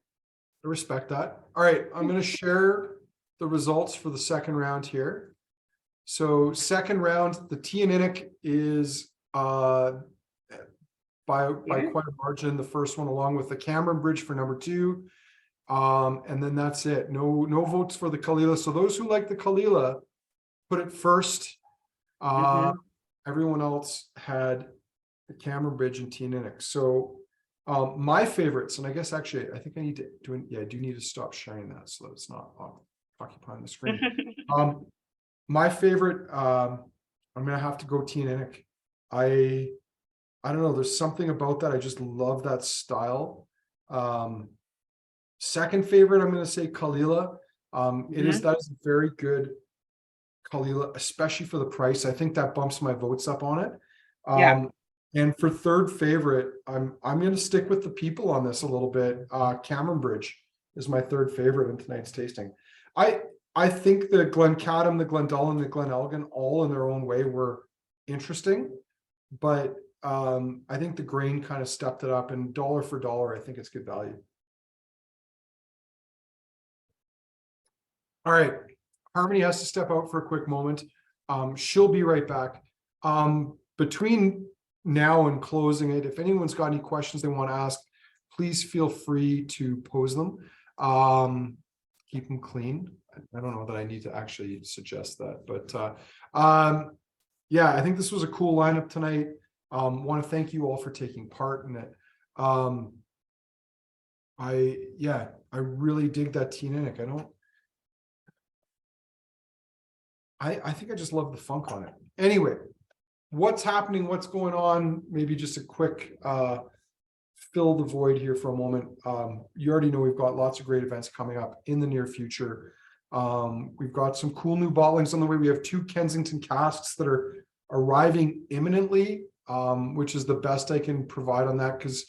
I respect that. All right, I'm going to share the results for the second round here. So second round, the Tea Ninnick is by quite a margin, the first one, along with the Cameron Bridge for number 2. And then that's it. No votes for the Kalila. So those who like the Kalila put it first. Everyone else had the Cameron Bridge and Tea Ninnick. So my favorites, and I guess actually I think I need to do it. Yeah, I do need to stop sharing that so that it's not occupying the screen. My favorite, I'm gonna have to go Tea Ninnick. I don't know, there's something about that. I just love that style. Second favorite, I'm going to say Kalila. That is a very good Kalila, especially for the price. I think that bumps my votes up on it. Yeah. And for third favorite, I'm going to stick with the people on this a little bit. Cameron Bridge is my third favorite in tonight's tasting. I think the Glencadam, the Glendullan, the Glenelgin, all in their own way were interesting, but I think the grain kind of stepped it up, and dollar for dollar, I think it's good value. All right, Harmony has to step out for a quick moment. She'll be right back. Between now and closing it, if anyone's got any questions they want to ask, please feel free to pose them. Keep them clean. I don't know that I need to actually suggest that, but yeah, I think this was a cool lineup tonight. Want to thank you all for taking part in it. I really dig that Tinic. I think I just love the funk on it. Anyway, what's happening? What's going on? Maybe just a quick fill the void here for a moment. You already know we've got lots of great events coming up in the near future. We've got some cool new bottlings on the way. We have 2 Kensington casks that are arriving imminently, which is the best I can provide on that, because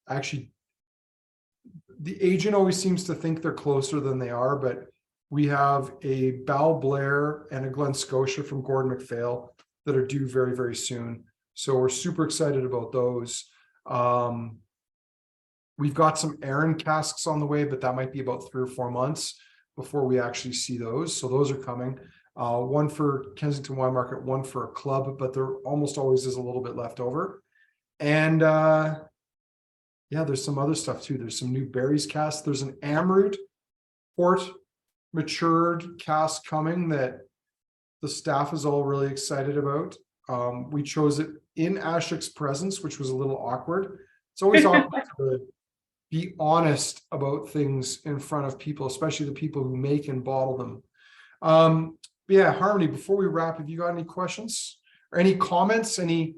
actually the agent always seems to think they're closer than they are, but we have a Bal Blair and a Glen Scotia from Gordon MacPhail that are due very, very soon. So we're super excited about those. We've got some Aaron casks on the way, but that might be about 3 or 4 months before we actually see those. So those are coming. One for Kensington Wine Market, one for a club, but there almost always is a little bit left over. And yeah, there's some other stuff too. There's some new berries casks. There's an Amrut port matured cask coming that the staff is all really excited about. We chose it in Ashik's presence, which was a little awkward. It's always awkward to be honest about things in front of people, especially the people who make and bottle them. Yeah, Harmony, before we wrap, have you got any questions or any comments, any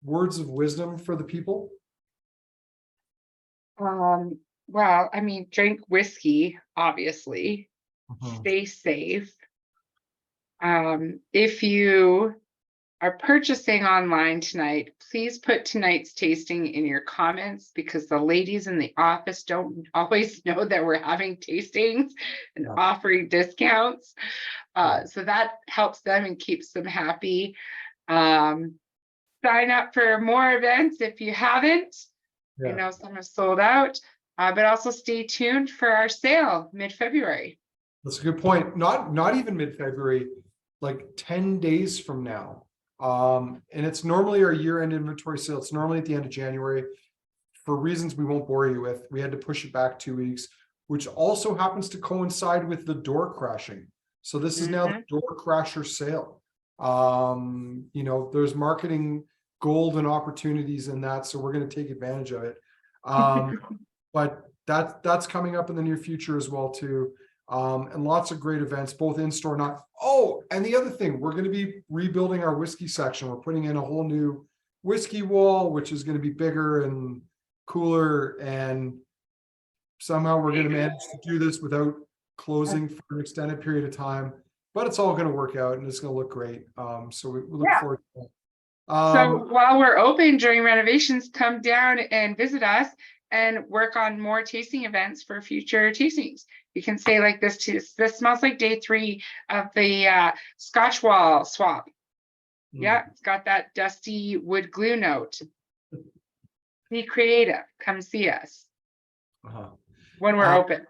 words of wisdom for the people? Well, I mean, drink whiskey, obviously. Stay safe. If you are purchasing online tonight, please put tonight's tasting in your comments, because the ladies in the office don't always know that we're having tastings and offering discounts. So that helps them and keeps them happy. Sign up for more events if you haven't. I know some have sold out, but also stay tuned for our sale mid-February. That's a good point. Not even mid-February, like 10 days from now. And it's normally our year-end inventory sale. It's normally at the end of January. For reasons we won't bore you with, we had to push it back 2 weeks, which also happens to coincide with the door crashing. So this is now the door crasher sale. You know, there's marketing gold and opportunities in that, so we're going to take advantage of it. But that's coming up in the near future as well too. And lots of great events, both in store, not. Oh, and the other thing, we're going to be rebuilding our whiskey section. We're putting in a whole new whiskey wall, which is going to be bigger and cooler. And somehow we're going to manage to do this without closing for an extended period of time. But it's all going to work out and it's going to look great. So we look forward to that. So while we're open during renovations, come down and visit us and work on more tasting events for future tastings. You can say like this too. This smells like day 3 of the Scotch wall swap. Yeah, it's got that dusty wood glue note. Be creative. Come see us when we're open.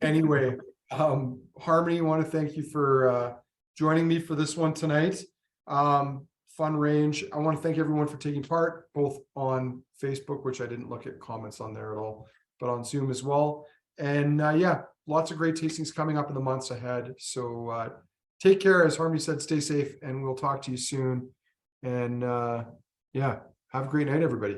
Anyway, Harmony, I want to thank you for joining me for this one tonight. Fun range. I want to thank everyone for taking part, both on Facebook, which I didn't look at comments on there at all, but on Zoom as well. And yeah, lots of great tastings coming up in the months ahead. So take care. As Harmony said, stay safe, and we'll talk to you soon. And yeah, have a great night, everybody.